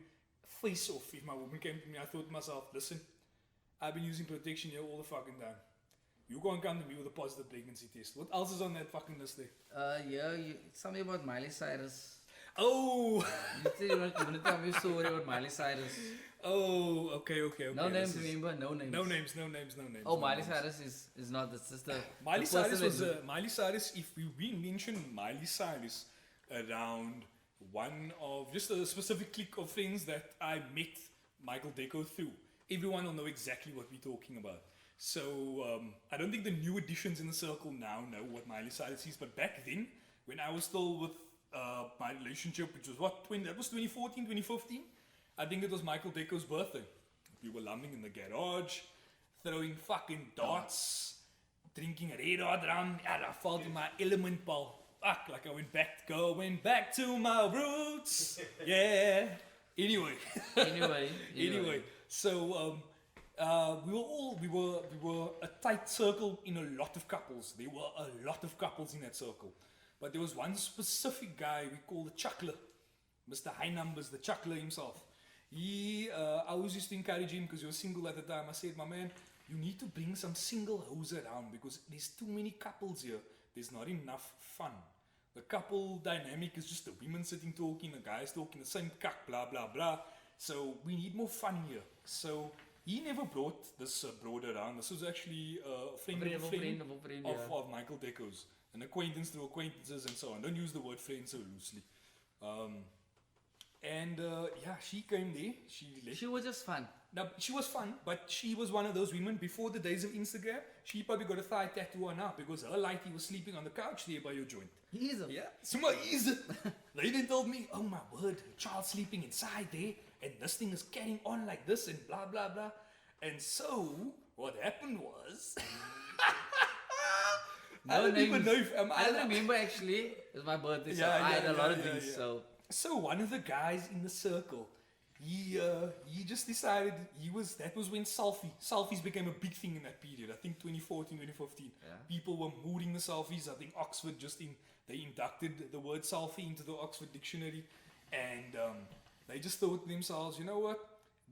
face off if my woman came to me. I thought to myself, listen, I've been using protection here all the fucking time. You can't come to me with a positive pregnancy test. What else is on that fucking list there? Something about Miley Cyrus. Oh! You said you want to tell me a story about Miley Cyrus. Oh, okay. No This names, is- remember? No names. No names. Oh, no Miley names. Cyrus is not the sister. Miley the person Cyrus that was did- Miley Cyrus. If we mention Miley Cyrus around one of just a specific clique of friends that I met Micheal Deco through, everyone will know exactly what we're talking about. So I don't think the new additions in the circle now know what Miley Cyrus is, but back then, when I was still with my relationship, which was that was 2014, 2015. I think it was Micheal Deco's birthday. We were lumbering in the garage, throwing fucking darts, drinking a red hot rum. And I felt in my element, pal. Fuck, like I went back to my roots. Yeah. Anyway. Anyway. So we were a tight circle in a lot of couples. There were a lot of couples in that circle. But there was one specific guy we call the Chuckler. Mr. High Numbers, the Chuckler himself. I always used to encourage him because he was single at the time. I said, my man, you need to bring some single hoes around because there's too many couples here. There's not enough fun. The couple dynamic is just the women sitting talking, the guys talking the same cuck, blah, blah, blah. So we need more fun here. So he never brought this broad around. This was actually a friend of Micheal Deco's. An acquaintance through acquaintances and so on. Don't use the word friend so loosely. She came there. She was just fun. Now, she was fun, but she was one of those women before the days of Instagram. She probably got a thigh tattoo on now because her lighty was sleeping on the couch there by your joint. He's a Yeah, somebody is it. They then told me, oh my word, a child sleeping inside there, and this thing is carrying on like this, and blah blah blah. And so what happened was, I don't even know if I don't remember actually. It was my birthday, so I had a lot of drinks. So one of the guys in the circle, he just decided that was when selfies became a big thing in that period. I think 2014, 2015. Yeah. People were mooring the selfies. I think Oxford they inducted the word selfie into the Oxford dictionary, and they just thought to themselves, you know what?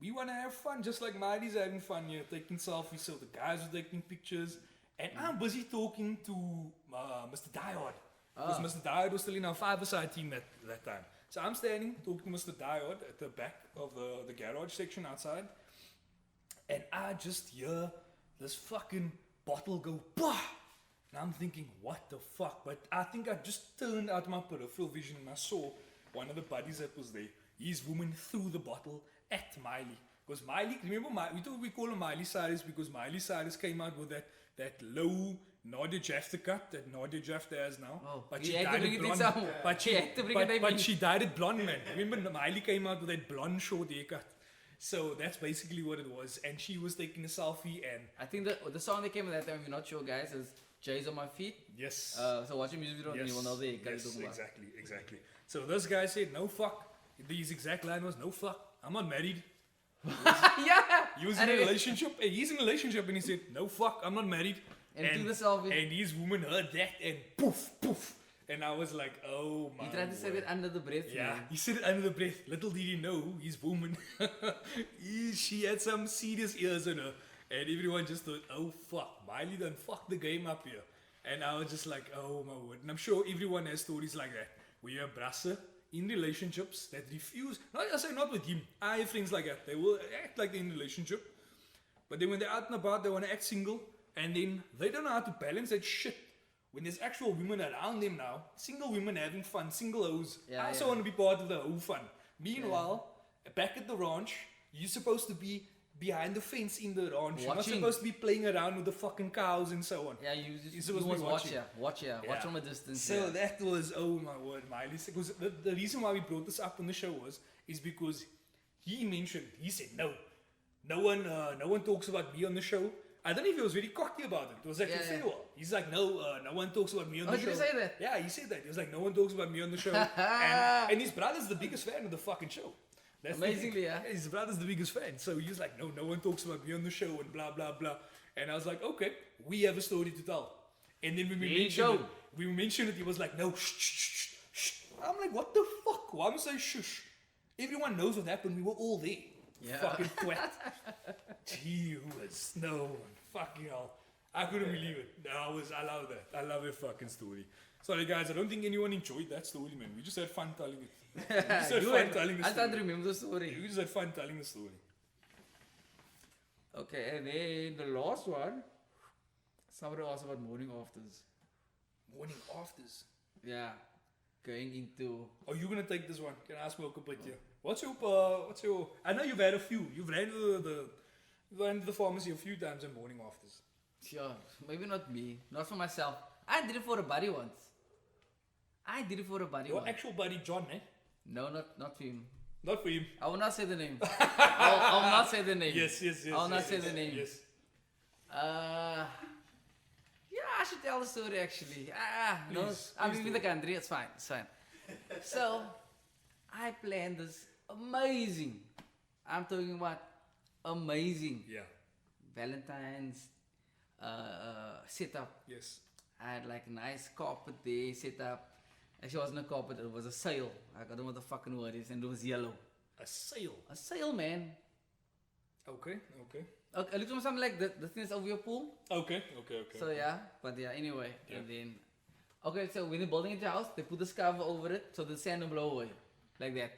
We want to have fun, just like Miley's having fun here, taking selfies. So the guys were taking pictures, and I'm busy talking to Mr. Diode. Because Mr. Diode was still in our five-a-side team that time. So I'm standing talking to Mr. Diode at the back of the garage section outside, and I just hear this fucking bottle go bah! And I'm thinking, what the fuck? But I think I just turned out my peripheral vision and I saw one of the buddies that was there. His woman threw the bottle at Miley. Because Miley, remember, we call her Miley Cyrus because Miley Cyrus came out with that low Nadia Jafta cut that Nadia Jafta has now. Oh, but you she had to dyed bring it it in blonde. some- But you had to bring it back in. she dyed it blonde, man. Remember, Miley came out with that blonde short haircut. So that's basically what it was. And she was taking a selfie and I think the song that came at that time, if you're not sure, guys, is J's on My Feet. yes. So watch your music video and you will know the Yes, exactly. So this guy said, no fuck. His exact line was, no fuck. I'm not married. Yeah. He was in a relationship, and he's in a relationship, and he said, "No, fuck, I'm not married." And took the selfie. And his woman heard that, and poof, poof. And I was like, "Oh my." He tried to say that under the breath. Yeah, Man. he said it under the breath. Little did he know, his woman, she had some serious ears on her, and everyone just thought, "Oh fuck, Miley done fucked the game up here." And I was just like, "Oh my word!" And I'm sure everyone has stories like that, where you have brasser in relationships that refuse. I say not with him. I have friends like that. They will act like they're in a relationship, but then when they're out and about, they want to act single, and then they don't know how to balance that shit. When there's actual women around them now, single women having fun, single hoes. Yeah, I also want to be part of the hoe fun. Meanwhile, back at the ranch, you're supposed to be behind the fence in the ranch. You're not Watching. supposed to be playing around with the fucking cows and so on. Yeah, You're you supposed to be must watch watching. watch from a distance. So yeah. that was, oh my word, Miley. Because the reason why we brought this up on the show is because he said, no one talks about me on the show. I don't know if he was very cocky about it. It was actually Yeah, yeah. farewell. He's like, no one talks about me on the show. Did he say that? Yeah, he said that. He was like, no one talks about me on the show. and his brother's the biggest fan of the fucking show. That's the Amazingly, thing. yeah. His brother's the biggest fan. So he was like, no one talks about me on the show and blah, blah, blah. And I was like, okay, we have a story to tell. And then when we mentioned it, he was like, no, shh, shh, shh, shh. I'm like, what the fuck? Why am I saying shush? Everyone knows what happened. We were all there. Yeah. Fucking twat. Gee whiz. No, fucking hell. I couldn't believe it. No, I love that. I love your fucking story. Sorry guys, I don't think anyone enjoyed that story, man. We just had fun telling it. We just had fun telling the I story. can't remember the story. We just had fun telling the story. Okay, and then the last one. Somebody asked about morning afters. Morning afters. Yeah, going into. Are you gonna take this one? Can I ask for a couple here? What's your? I know you've had a few. You've ran to the pharmacy a few times in morning afters. Sure, maybe not me, not for myself. I did it for a buddy once. Your actual buddy John, eh? No, not for him. Not for him. I will not say the name. I'll not say the name. Yes. I will not say the name. Yes. Yeah, I should tell the story actually. No, Please, I'm please leaving do. the country. It's fine. So, I planned this amazing. I'm talking about amazing Yeah. Valentine's setup. Yes. I had like a nice carpet there set up. Actually, it wasn't a carpet. It was a sail. I don't know what the fucking word is, and it was yellow. A sail. A sail, man. Okay. Okay, it looks something like the thing that's over your pool. Okay. So yeah, but yeah, anyway. Yeah. And then, okay, so when they're building a house, they put the cover over it so the sand don't blow away. Like that.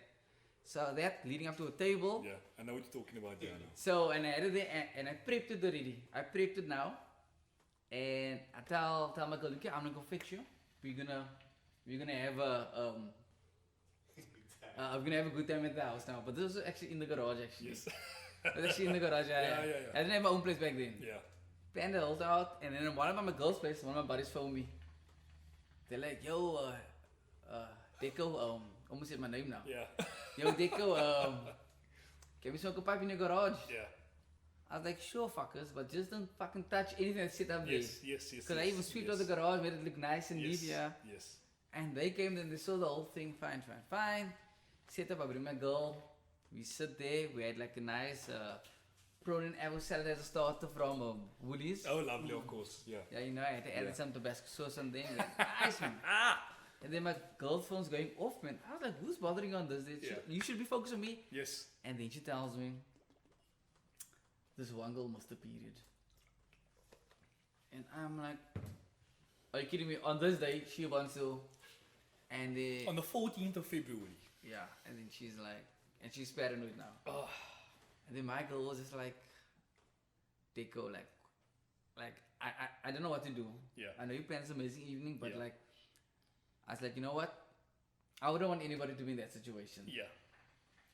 So that leading up to a table. Yeah, I know what you're talking about. Yeah. So, and I had it there, and I prepped it already. I prepped it now. And I tell my girl, okay, I'm gonna go fetch you. We're gonna have we're gonna have a good time at the house now. But this was actually in the garage actually. Yes. It was actually in the garage, yeah. I didn't have my own place back then. Yeah. Planned the whole thing out, and then one of my girl's place, one of my buddies phoned me. They're like, yo, Deco, almost said my name now. Yeah. Yo, Deco, can we smoke a pipe in your garage? Yeah. I was like, sure, fuckers, but just don't fucking touch anything that's set up Yes. there. Yes. Because I even swept out the garage, made it look nice and neat, yeah. Yes. And they came and they saw the whole thing, fine. Set up, I bring my girl. We sit there, we had like a nice prawn and apple salad as a starter from Woolies. Oh, lovely, of course. Yeah. Yeah, you know, I had to add some Tabasco sauce and then nice man. And then my girl's phone's going off, man. I was like, who's bothering on this? You should be focused on me. Yes. And then she tells me, this one girl missed a period. And I'm like, are you kidding me? On this day, she wants to. And then, On the 14th of February. yeah, and then she's like, and she's paranoid now. Oh. And then my girl was just like, Deco, like I don't know what to do. Yeah. I know you planned this amazing evening, but Yeah. like, I was like, you know what? I wouldn't want anybody to be in that situation. Yeah.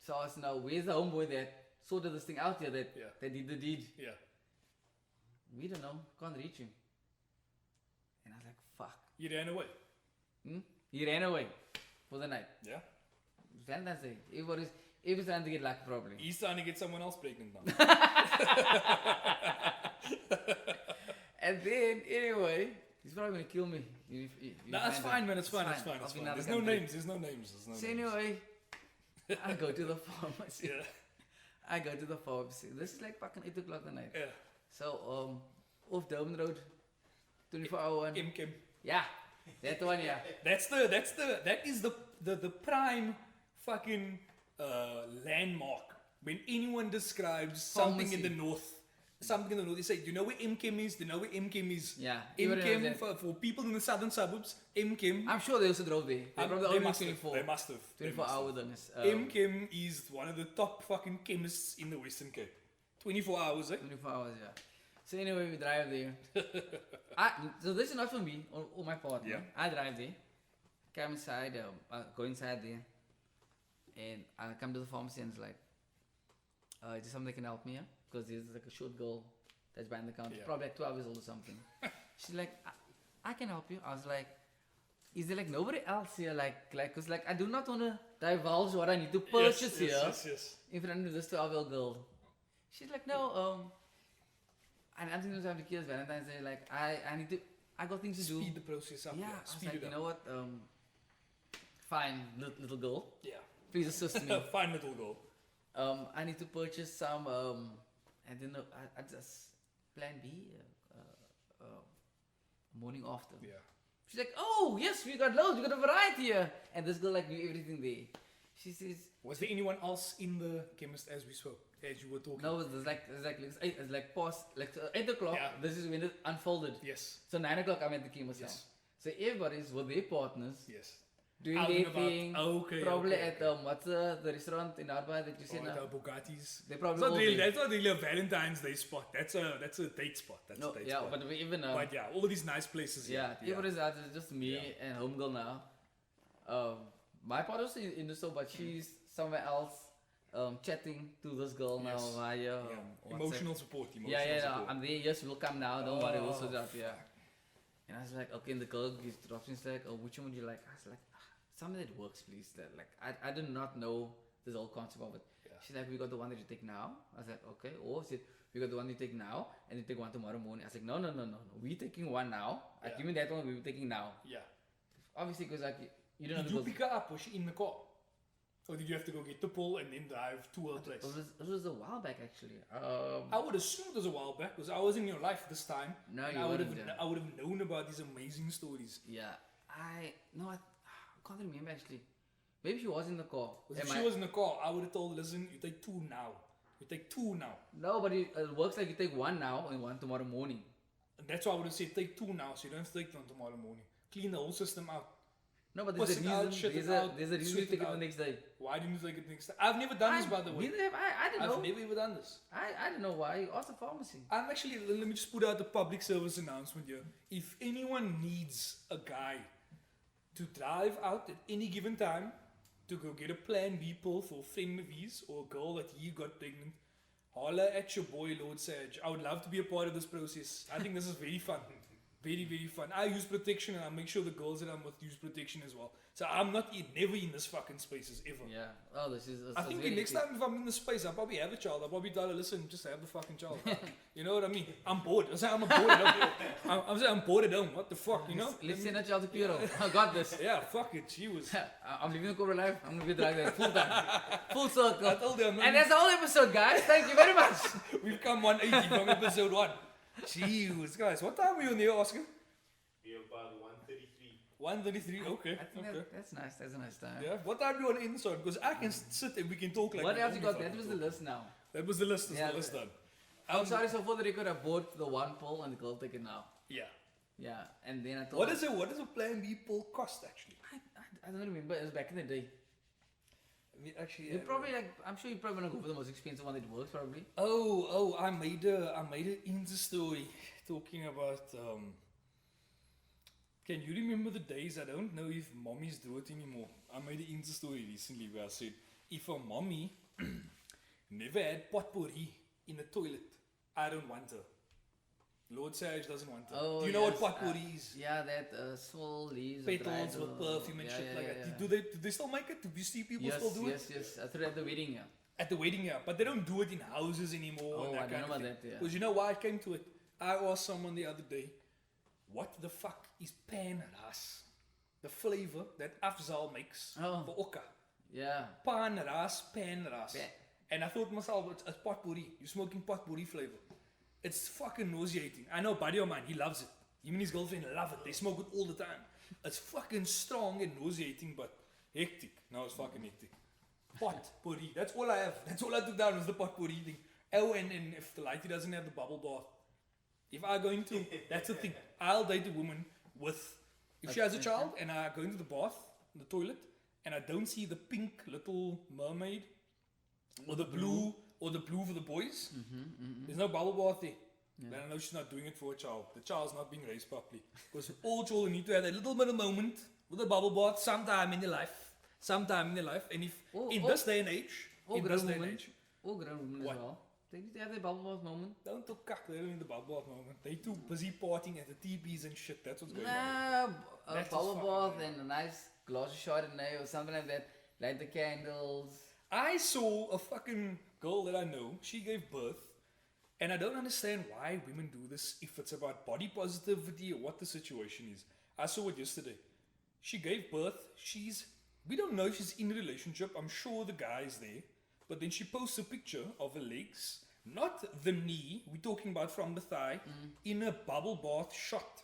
So I was now, where's the homeboy that sorted this thing out here that did the deed? Yeah. We don't know, can't reach him. And I was like, fuck. You ran away. He ran away for the night. Yeah. Valentine's Day. Everybody's trying to get lucky probably. He's trying to get someone else pregnant now. And then, anyway, he's probably going to kill me. No, that's fine, man. It's fine. It's fine. I'll It's be fine. another There's no country. names. There's no names. So anyway, I go to the pharmacy. Yeah. I go to the pharmacy. This is like fucking 8 o'clock at night. Yeah. So, off Durban Road, 24-hour one. Kim. Yeah, that one, yeah. That is the prime fucking landmark. When anyone describes something in the north, they say, do you know where MKM is? Do you know where MKM is? Yeah. MKM, for people in the southern suburbs, MKM. I'm sure they also drove there. They probably They only must 24. have. They must have. 24 hours on this. MKM is one of the top fucking chemists in the Western Cape. 24 hours, eh? 24 hours, yeah. So anyway, we drive there. So this is not for me, or my part. Yeah. No? I drive there. Come inside, go inside there. And I come to the pharmacy and it's like, is there something that can help me? Because there's like a short girl that's behind the counter, probably like 12 years old or something. She's like, I can help you. I was like, is there like nobody else here? Cause like I do not want to divulge what I need to purchase here in front of this 12-year-old girl. She's like, no, and I think it was after kids Valentine's Day. Like I got things to do. Speed the process up. Yeah, I was Speed like, it you up. know what? Fine, little girl. Yeah. Please assist me. Fine little girl. I need to purchase some. I don't know. I just plan B. Morning after. Yeah. She's like, oh yes, we got loads. We got a variety here. And this girl like knew everything there. She says, was there anyone else in the chemist as we spoke, as you were talking? no, it's like past like 8 o'clock. Yeah. This is when it unfolded. Yes. So 9 o'clock I'm at the chemist Yes. now. So everybody's with their partners. Yes. Doing Out their and about. thing. Okay. Probably okay, at what's the restaurant in Arba that you said now? Bugattis. They probably It's not all really, there. that's not really a Valentine's Day spot. That's a date spot. That's No, a date yeah, spot. but we even But yeah, all these nice places. yeah, everybody's out. It's just me and homegirl now. My part was in the store, but she's somewhere else, chatting to this girl now Yes. via Yeah. Emotional support. Yeah, Support. I'm there. Yes, we'll come now. Don't worry, we'll Oh, sort it out. Yeah. And I was like, okay, and the girl drops in, like, oh, which one would you like? I was like, something that works, please. That, like, I do not know this whole concept of it. Yeah. She's like, we got the one that you take now. I was like, okay. Or she said, we got the one you take now, and you take one tomorrow morning. I was like, no. We're taking one now. Yeah. Give me that one. We were taking now. Yeah. Obviously, because like you don't know Did the you girls. pick her up? Was she in the car? Or did you have to go get the pull and then drive to her place? It was a while back actually. I would assume it was a while back because I was in your life this time. No, and you I would have weren't there. I would have known about these amazing stories. Yeah, I can't remember actually. Maybe she was in the car. Because if she was in the car, I would have told her, listen, you take two now. You take two now. No, but it works like you take one now and one tomorrow morning. And that's why I would have said take two now so you don't have to take them tomorrow morning. Clean the whole system out. No, but there's a Push it out, reason. shit it There's out, a reason sweat you take it it the out. next day. Why didn't you take it next time? I've never done this, by the way. Neither have I don't know. I've never ever done this. I don't know why. Ask the pharmacy. I'm actually, let me just put out the public service announcement here. If anyone needs a guy to drive out at any given time to go get a Plan B pill for a friend of his or a girl that he got pregnant, holla at your boy Lord Sadge. I would love to be a part of this process. I think this is very fun. Very, very fun. I use protection and I make sure the girls that I'm with use protection as well. So I'm never in this fucking spaces ever. Yeah. Oh, this is. I think the next time if I'm in the space, I'll probably have a child. I'll probably tell her, listen, just have the fucking child. You know what I mean? I'm bored. I'm saying I'm bored at home. I'm saying I'm bored at home. What the fuck, you know? Let's send a child to Piro. I got this. Yeah, fuck it. She was. I'm leaving the corporate life. I'm gonna be a driver full time, full circle. I told them. And that's the whole episode, guys. Thank you very much. We've come 180 from episode 1. Jeez, guys. What time were you on there, Oscar? We're about 1:33. 1:33. Okay. I think Okay. that's nice. That's a nice time. Yeah. What time do you want to end this on? Because I can sit and we can talk like. What we else you normally got? That was the fucking list now. talk. That was the list. That's Yeah, the list done. I'm sorry. So for the record, I bought the one pull and the girl take it now. Yeah. Yeah, and then I thought. What does a Plan B pill cost actually? I don't remember. It was back in the day. I mean, actually. You probably like. I'm sure you probably wanna go for the most expensive one that works probably. Oh! I made an Insta story talking about. Can you remember the days? I don't know if mommies do it anymore. I made an Insta story recently where I said if a mommy never had potpourri in the toilet, I don't want her. Lord Sadge doesn't want her. Oh, Do you know yes, what potpourri is? Yeah, that small leaves. Petals with perfume and shit like that. Do they still make it? Do you see people still do it? Yes. I threw it at the wedding. Yeah. At the wedding, yeah. But they don't do it in houses anymore. Oh, and I that don't kind know of about thing. that, yeah. Because you know why I came to it? I asked someone the other day, what the fuck is pan ras? The flavor that Afzal makes Oh. for Okka. Yeah. Pan ras, pan ras. Pa- And I thought to myself, it's potpourri. You're smoking potpourri flavor. It's fucking nauseating. I know a buddy of mine, he loves it. Him and his girlfriend love it. They smoke it all the time. It's fucking strong and nauseating, but hectic. No, it's fucking hectic. Potpourri. That's all I have. That's all I took down was the potpourri thing. Oh, and if the lighty doesn't have the bubble bath, if I go into, that's the thing. I'll date a woman with, if she has a child and I go into the bath, the toilet, and I don't see the pink little mermaid, or the blue for the boys, there's no bubble bath there. Then I know she's not doing it for a child. The child's not being raised properly. Because all children need to have that little bit of moment with a bubble bath sometime in their life. And if in this day and age, All grown women as What? well. They need to have their bubble bath moment. don't talk cock, they don't need the bubble bath moment. They too busy partying at the TPs and shit. That's what's going on. Nah, a That's bubble just bath fucking and a nice glass of Chardonnay or something like that. Light the candles. I saw a fucking girl that I know, she gave birth, and I don't understand why women do this, if it's about body positivity or what the situation is. I saw it yesterday. She gave birth, we don't know if she's in a relationship, I'm sure the guy is there, but then she posts a picture of her legs, not the knee, we're talking about from the thigh, in a bubble bath shot.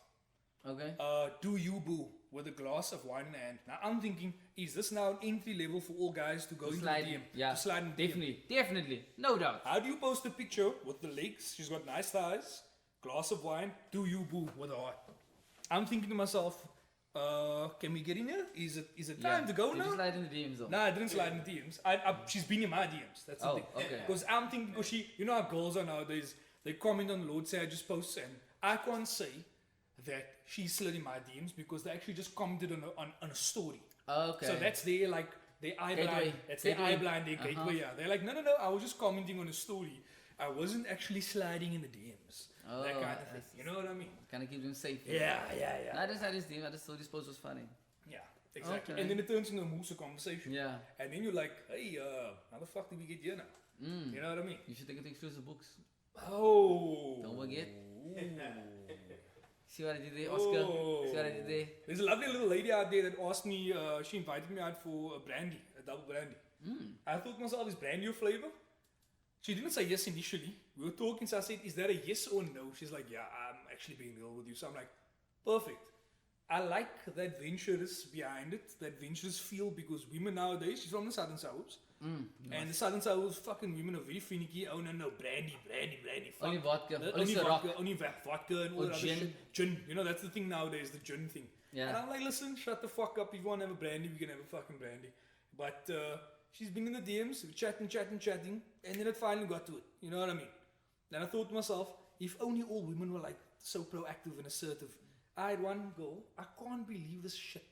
Okay. Do you boo, with a glass of wine in hand. Now I'm thinking, is this now an entry level for all guys to go into the DM? Yeah. To slide in the DM? Definitely. No doubt. How do you post a picture with the legs? She's got nice thighs, glass of wine. Do you boo with a heart? I'm thinking to myself, can we get in here? Is it time to go Did now? you slide in the DMs though? Nah, I didn't slide in the DMs. She's been in my DMs. That's the Oh, thing. okay. Because I'm thinking, because you know how girls are nowadays, they comment on Lord Sadge's posts, and I can't say that she slid in my DMs because they actually just commented on a story. Okay. So that's their eye Gateway. blind. That's their Gateway. eye blind, their gateway. Yeah. They're like, no, I was just commenting on a story. I wasn't actually sliding in the DMs. That kind of thing. You know what I mean? Kind of keep them safe. Yeah. I just had this DM. I just thought this post was funny. Yeah, exactly. Okay. And then it turns into a moose conversation. Yeah. And then you're like, hey, how the fuck did we get here now? You know what I mean? You should take it to exclusive books. Oh. Don't forget. Ooh. See what I did there, Oscar? Oh. See what I did there? There's a lovely little lady out there that asked me, she invited me out for a brandy, a double brandy. I thought to myself, is brandy your flavor? She didn't say yes initially. We were talking, so I said, is that a yes or no? She's like, yeah, I'm actually being real with you. So I'm like, perfect. I like that adventurous behind it, that adventurous feel, because women nowadays, she's from the southern suburbs. And the southern suburbs, fucking women are very finicky. Oh no, brandy. Fuck. Only vodka. Only Ciroc. vodka, only vodka and all Or that other gin. shit. Gin, you know, that's the thing nowadays, the gin thing. Yeah. And I'm like, listen, shut the fuck up. If you want to have a brandy, we can have a fucking brandy. But she's been in the DMs, chatting, and then it finally got to it. You know what I mean? Then I thought to myself, if only all women were like so proactive and assertive. I had one girl, I can't believe this shit.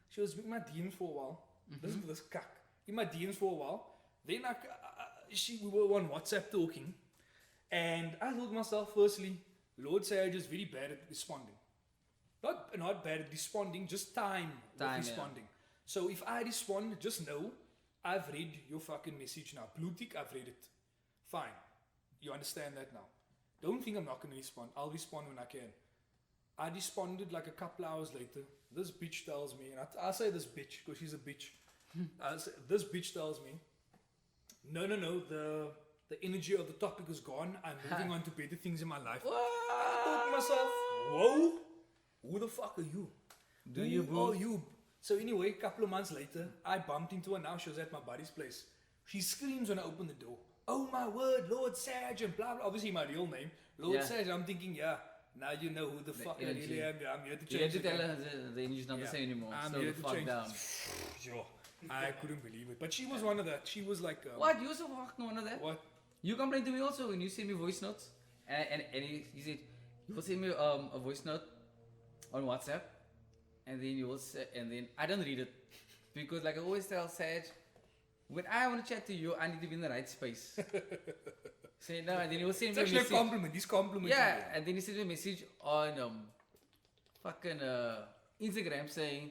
She was in my DMs for a while. Listen to this cuck. In my DMs for a while. Then we were on WhatsApp talking. And I thought to myself, firstly, Lord Sadge is very bad at responding. Not bad at responding, just time with Time, responding. So if I respond, just know I've read your fucking message now. Blue tick, I've read it. Fine. You understand that now. Don't think I'm not going to respond. I'll respond when I can. I responded like a couple hours later. This bitch tells me, and I say this bitch because she's a bitch. This bitch tells me, no, the energy of the topic is gone. I'm moving on to better things in my life. I thought to myself, whoa, who the fuck are you? Do you, boo? Oh, you. So anyway, a couple of months later, I bumped into her now. She was at my buddy's place. She screams when I open the door. Oh my word, Lord Sadge, and blah, blah. Obviously my real name, Lord Sadge. I'm thinking, yeah, now you know who the fuck I really am. Yeah, I'm here to change. You had to the tell game. her the energy's not the same anymore. I'm Slow here the to fuck change. down. Sure. I couldn't believe it. But she was one of that. She was like... What? You also fucking one of that? What? You complained to me also when you sent me voice notes. And he said, you will send me a voice note on WhatsApp. And then you will say, and then I don't read it. Because like I always tell Sage, when I want to chat to you, I need to be in the right space. Say no, and then he will send It's me a actually a message. compliment. He's complimenting Yeah, you. and then he sent me a message on fucking Instagram saying,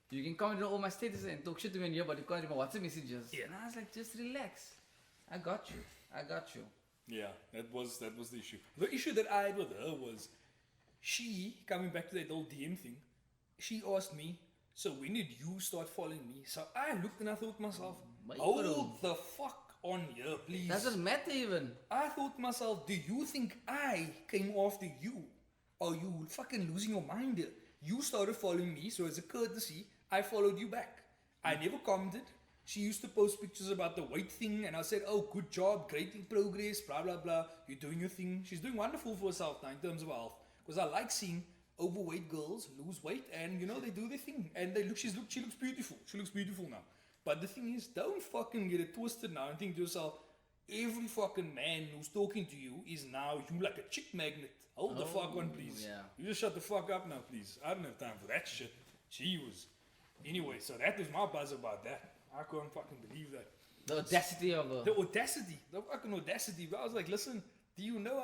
you can comment on all my statuses and talk shit to me on here, but you can't read my WhatsApp messages. Yeah. And I was like, just relax. I got you. Yeah, that was the issue. The issue that I had with her was, she, coming back to that old DM thing, she asked me, so when did you start following me? So I looked and I thought to myself, My hold bro. the fuck on here, please. Doesn't matter even. I thought to myself, do you think I came after you? Are you fucking losing your mind here? You started following me, so as a courtesy, I followed you back. I never commented. She used to post pictures about the weight thing, and I said, oh, good job, great in progress, blah, blah, blah. You're doing your thing. She's doing wonderful for herself now in terms of health. Because I like seeing overweight girls lose weight, and, you know, they do their thing. And she looks beautiful. She looks beautiful now. But the thing is, don't fucking get it twisted now and think to yourself, every fucking man who's talking to you is now you like a chick magnet. Hold the fuck on, please. Yeah. You just shut the fuck up now, please. I don't have time for that shit. She was. Anyway, so that was my buzz about that. I can't fucking believe that. The audacity of her. The audacity. The fucking audacity. But I was like, listen, do you know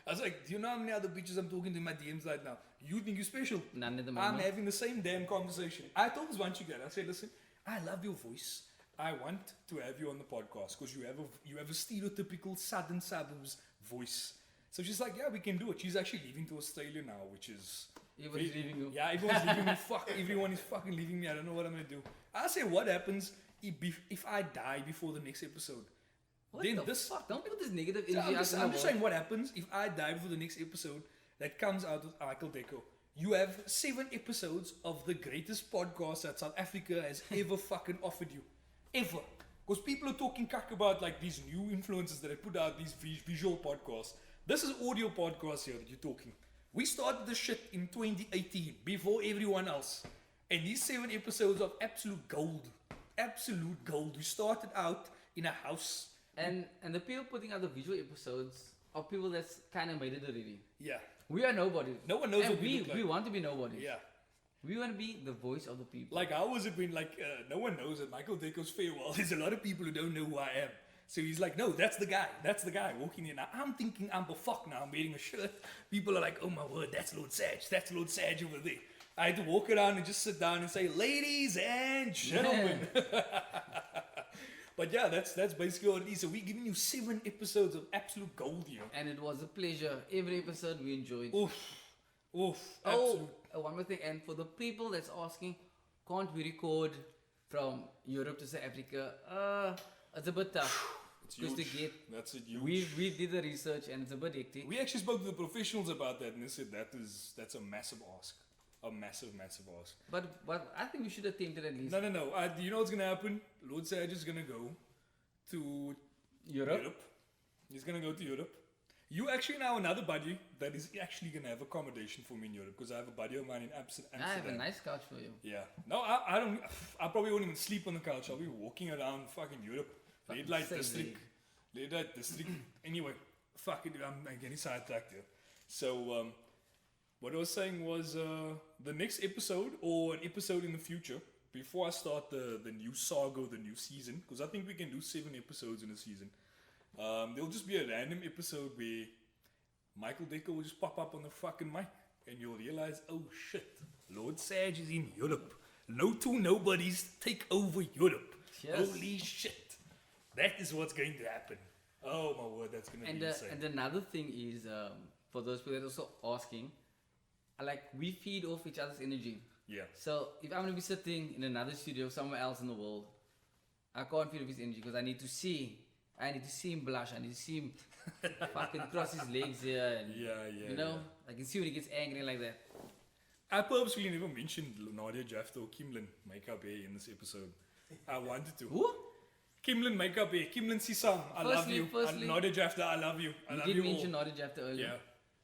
I was like, do you know how many other bitches I'm talking to in my DMs right now? You think you're special? None at the I'm moment. having the same damn conversation. I told this one chick that. I said, listen, I love your voice. I want to have you on the podcast because you have a stereotypical southern suburbs voice. So she's like, yeah, we can do it. She's actually leaving to Australia now, which is... Everybody's leaving you. Yeah, everyone's leaving me. Fuck, everyone is fucking leaving me. I don't know what I'm going to do. I say, what happens if I die before the next episode? What then the this fuck? Don't put this negative So energy out in the I'm just world. saying what happens if I die before the next episode that comes out with Micheal Deco. You have 7 episodes of the greatest podcast that South Africa has ever fucking offered you. Ever. Because people are talking cuck about like these new influencers that have put out these visual podcasts. This is audio podcast here that you're talking. We started this shit in 2018 before everyone else. And these 7 episodes of absolute gold. Absolute gold. We started out in a house. And the people putting out the visual episodes are people that's kind of made it already. Yeah. We are nobodies. No one knows and what we look like. we want to be nobodies. Yeah. We want to be the voice of the people. Like, how was it when, like, no one knows that Micheal Deco's farewell? There's a lot of people who don't know who I am. So he's like, no, that's the guy. That's the guy walking in. Now, I'm thinking I'm fuck now. I'm wearing a shirt. People are like, oh my word, that's Lord Sadge. That's Lord Sadge over there. I had to walk around and just sit down and say, ladies and gentlemen. But yeah, that's basically what it is. So we're giving you 7 episodes of absolute gold here. And it was a pleasure. Every episode we enjoyed. Oof. Oh, Absolute. one more thing. And for the people that's asking, can't we record from Europe to South Africa? It's a bit tough. It's Because to huge. get, That's a huge. we did the research and it's a bit hectic. We actually spoke to the professionals about that, and they said that's a massive ask, a massive ask. But I think we should attempt it at least. No. Do you know what's gonna happen? Lord Sadge is gonna go to Europe? He's gonna go to Europe. You actually know another buddy that is actually gonna have accommodation for me in Europe because I have a buddy of mine in Amsterdam. I have a nice couch for you. Yeah. No, I don't. I probably won't even sleep on the couch. I'll be walking around fucking Europe. Red light Fucking district. Red light district. Anyway, fuck it. I'm getting sidetracked here. So, what I was saying was the next episode or an episode in the future, before I start the new saga, the new season, because I think we can do 7 episodes in a season. There'll just be a random episode where Micheal Deco will just pop up on the fucking mic and you'll realize, oh shit, Lord Sadge is in Europe. No 2 nobodies take over Europe. Yes. Holy shit. That is what's going to happen. Oh my word, that's going to be insane. And another thing is, for those people that are also asking, like we feed off each other's energy. Yeah. So if I'm gonna be sitting in another studio somewhere else in the world, I can't feed off his energy because I need to see him blush. I need to see him fucking cross his legs here. And, Yeah. you know, I can see when he gets angry like that. I purposely never mentioned Nadia Jafta or Kimlin makeup hair in this episode. I wanted to. Who? Kimlin makeup hair. Kimlin Sisam, I love you. Firstly, Nadia Jafta, I love you. I You love did you mention all. Nadia Jafta earlier. Yeah.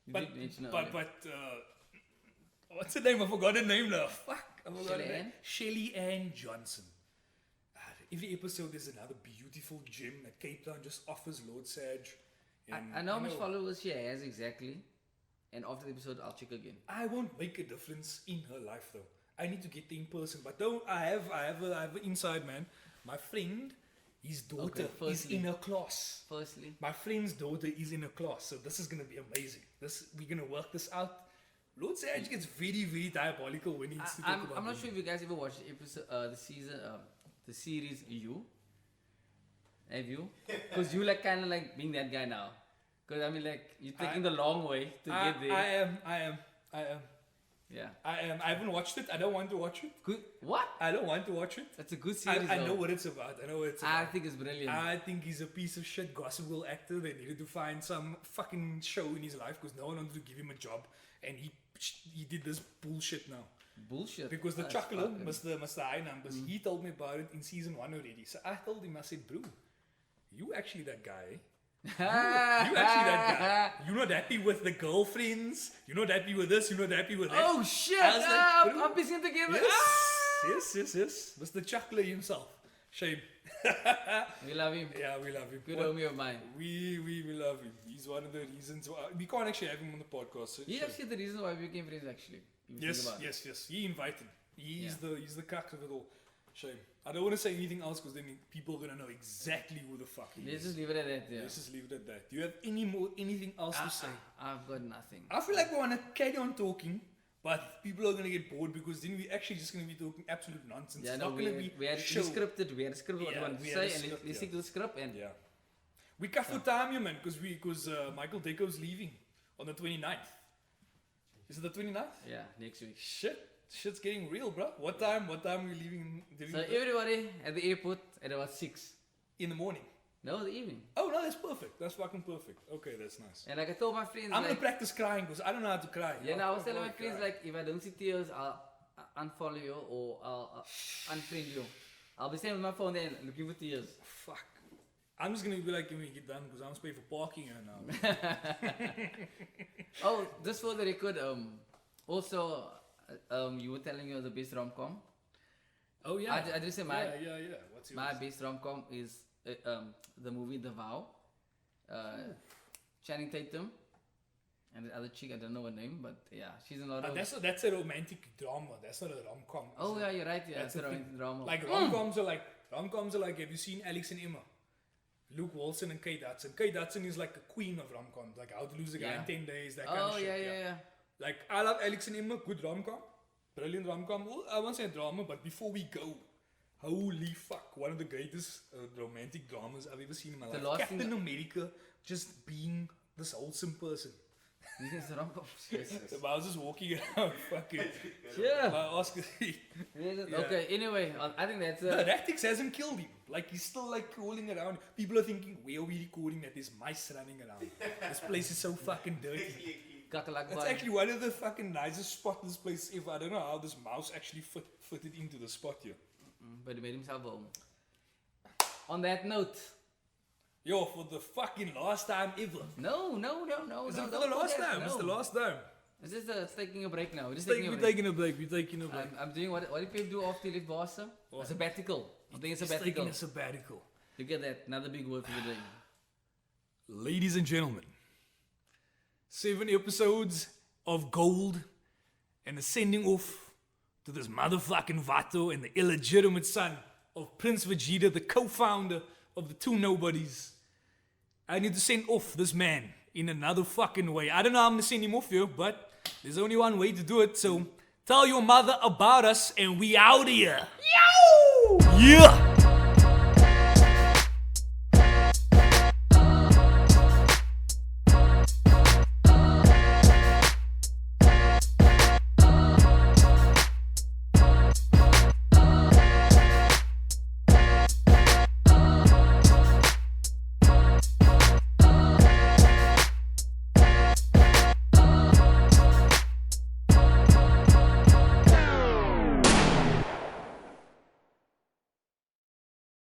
You But, did mention her but, earlier. what's her name? I forgot her name now. Fuck. I forgot her Shelly name. Ann? Shelly Ann Johnson. Every episode is another beautiful gem that Cape Town just offers Lord Sadge. And, I know how you much followers she has exactly. And after the episode, I'll check again. I won't make a difference in her life though. I need to get there in person. But don't I have an inside man. My friend, his daughter Okay, is in a class. Firstly, My friend's daughter is in a class, so this is gonna be amazing. We're gonna work this out. Lord Sadge gets very, very diabolical when he needs to talk about I'm not women. sure if you guys ever watched the episode, the season, the series You. Have you? Because you like kind of like being that guy now. Because I mean, like you're taking the long way to get there. I am. Yeah. I haven't watched it. I don't want to watch it. Good. What? I don't want to watch it. That's a good series. I know though. what it's about. I know what it's I about. think it's brilliant. I think he's a piece of shit gospel actor. They needed to find some fucking show in his life because no one wanted to give him a job, and he did this bullshit now. Bullshit. Because the That's chocolate, fucking- Mr. High Numbers, he told me about it in season 1 already. So I told him, I said, bro, you actually that guy. Eh? You actually that guy. You're not happy with the girlfriends. You're not happy with this. You're not happy with that. Oh shit! I was like, bro, I'm piecing it together. Yes. Mr. Chocolate himself. Shame. We love him. Yeah, we love him. Good What- homie of mine. We love him. He's one of the reasons why we can't actually have him on the podcast. So He's shame. actually the reason why we became friends. Actually. If you think about it. Yes. He invited. He's Yeah. the crux of it all. Shame. I don't want to say anything else because then people are gonna know exactly who the fuck he Let's is. just leave it at that. Yeah. Let's just leave it at that. Do you have anything else to say? I've got nothing. I feel like we want to carry on talking, but people are gonna get bored because then we're actually just gonna be talking absolute nonsense. Yeah, It's no, not we gonna be had show. scripted. We had scripted what Yeah, we wanted we to had a say, and script, let's stick to the script. And Yeah. We cut for time, man, because Micheal Deco's leaving on the 29th. Is it the 29th? yeah, next week. Shit's getting real, bro. What time are we leaving? So everybody at the airport at about 6. In the morning. No, the evening. Oh no, that's perfect. That's fucking perfect. Okay, that's nice. And like I told my friends, I'm gonna like, practice crying because I don't know how to cry. yeah, no, I was telling my can't friends cry. like, if I don't see tears, I'll unfollow you or I'll unfriend you. I'll be staying with my phone there looking for tears. Fuck. I'm just gonna be like, when we get done, because I'm paying for parking here now. Oh, just for the record, also, you were telling me the best rom-com. Oh yeah. I just say my Yeah. What's yours? my best rom-com is the movie The Vow. Channing Tatum and the other chick, I don't know her name, but yeah, she's in a lot of. That's a romantic drama. That's not a rom-com. Oh yeah, you're right. Yeah, That's it's a the thing. romantic drama. Like rom-coms are like. Have you seen Alex and Emma? Luke Wilson and Kate Hudson. Kate Hudson is like a queen of rom-coms. Like How to Lose a Guy in 10 Days. That kind of Oh shit. yeah. Like, I love Alex and Emma, good rom-com. Brilliant rom-com. Well, I won't say drama, but before we go, holy fuck, one of the greatest romantic dramas I've ever seen in my The life. last Captain thing- America just being this wholesome person. This is a rom-com. So I was just walking around fucking... Yeah. My Oscar... Okay. Anyway, I think that's The Ratix hasn't killed him. Like, he's still like crawling around. People are thinking, where are we recording that there's mice running around? This place is so fucking dirty. It's actually one of the fucking nicest spots in this place ever. I don't know how this mouse actually fitted into the spot here. But he made himself home. On that note. Yo, for the fucking last time ever. No. Is no, it for don't the last forget, time? no. It's the last time. It's just taking a break now. We're just We're taking a break. taking a break. We're taking a break. I'm doing what did people do after you left Boston? A sabbatical. I'm taking a He's sabbatical. taking a sabbatical. You get that? Another big word for the day. Ladies and gentlemen, 7 episodes of gold and a sending off to this motherfucking Vato and the illegitimate son of Prince Vegeta, the co-founder of the two Nobodies. I need to send off this man in another fucking way. I don't know how I'm gonna send him off here, but there's only one way to do it. So tell your mother about us and we out here. Yo! Yeah!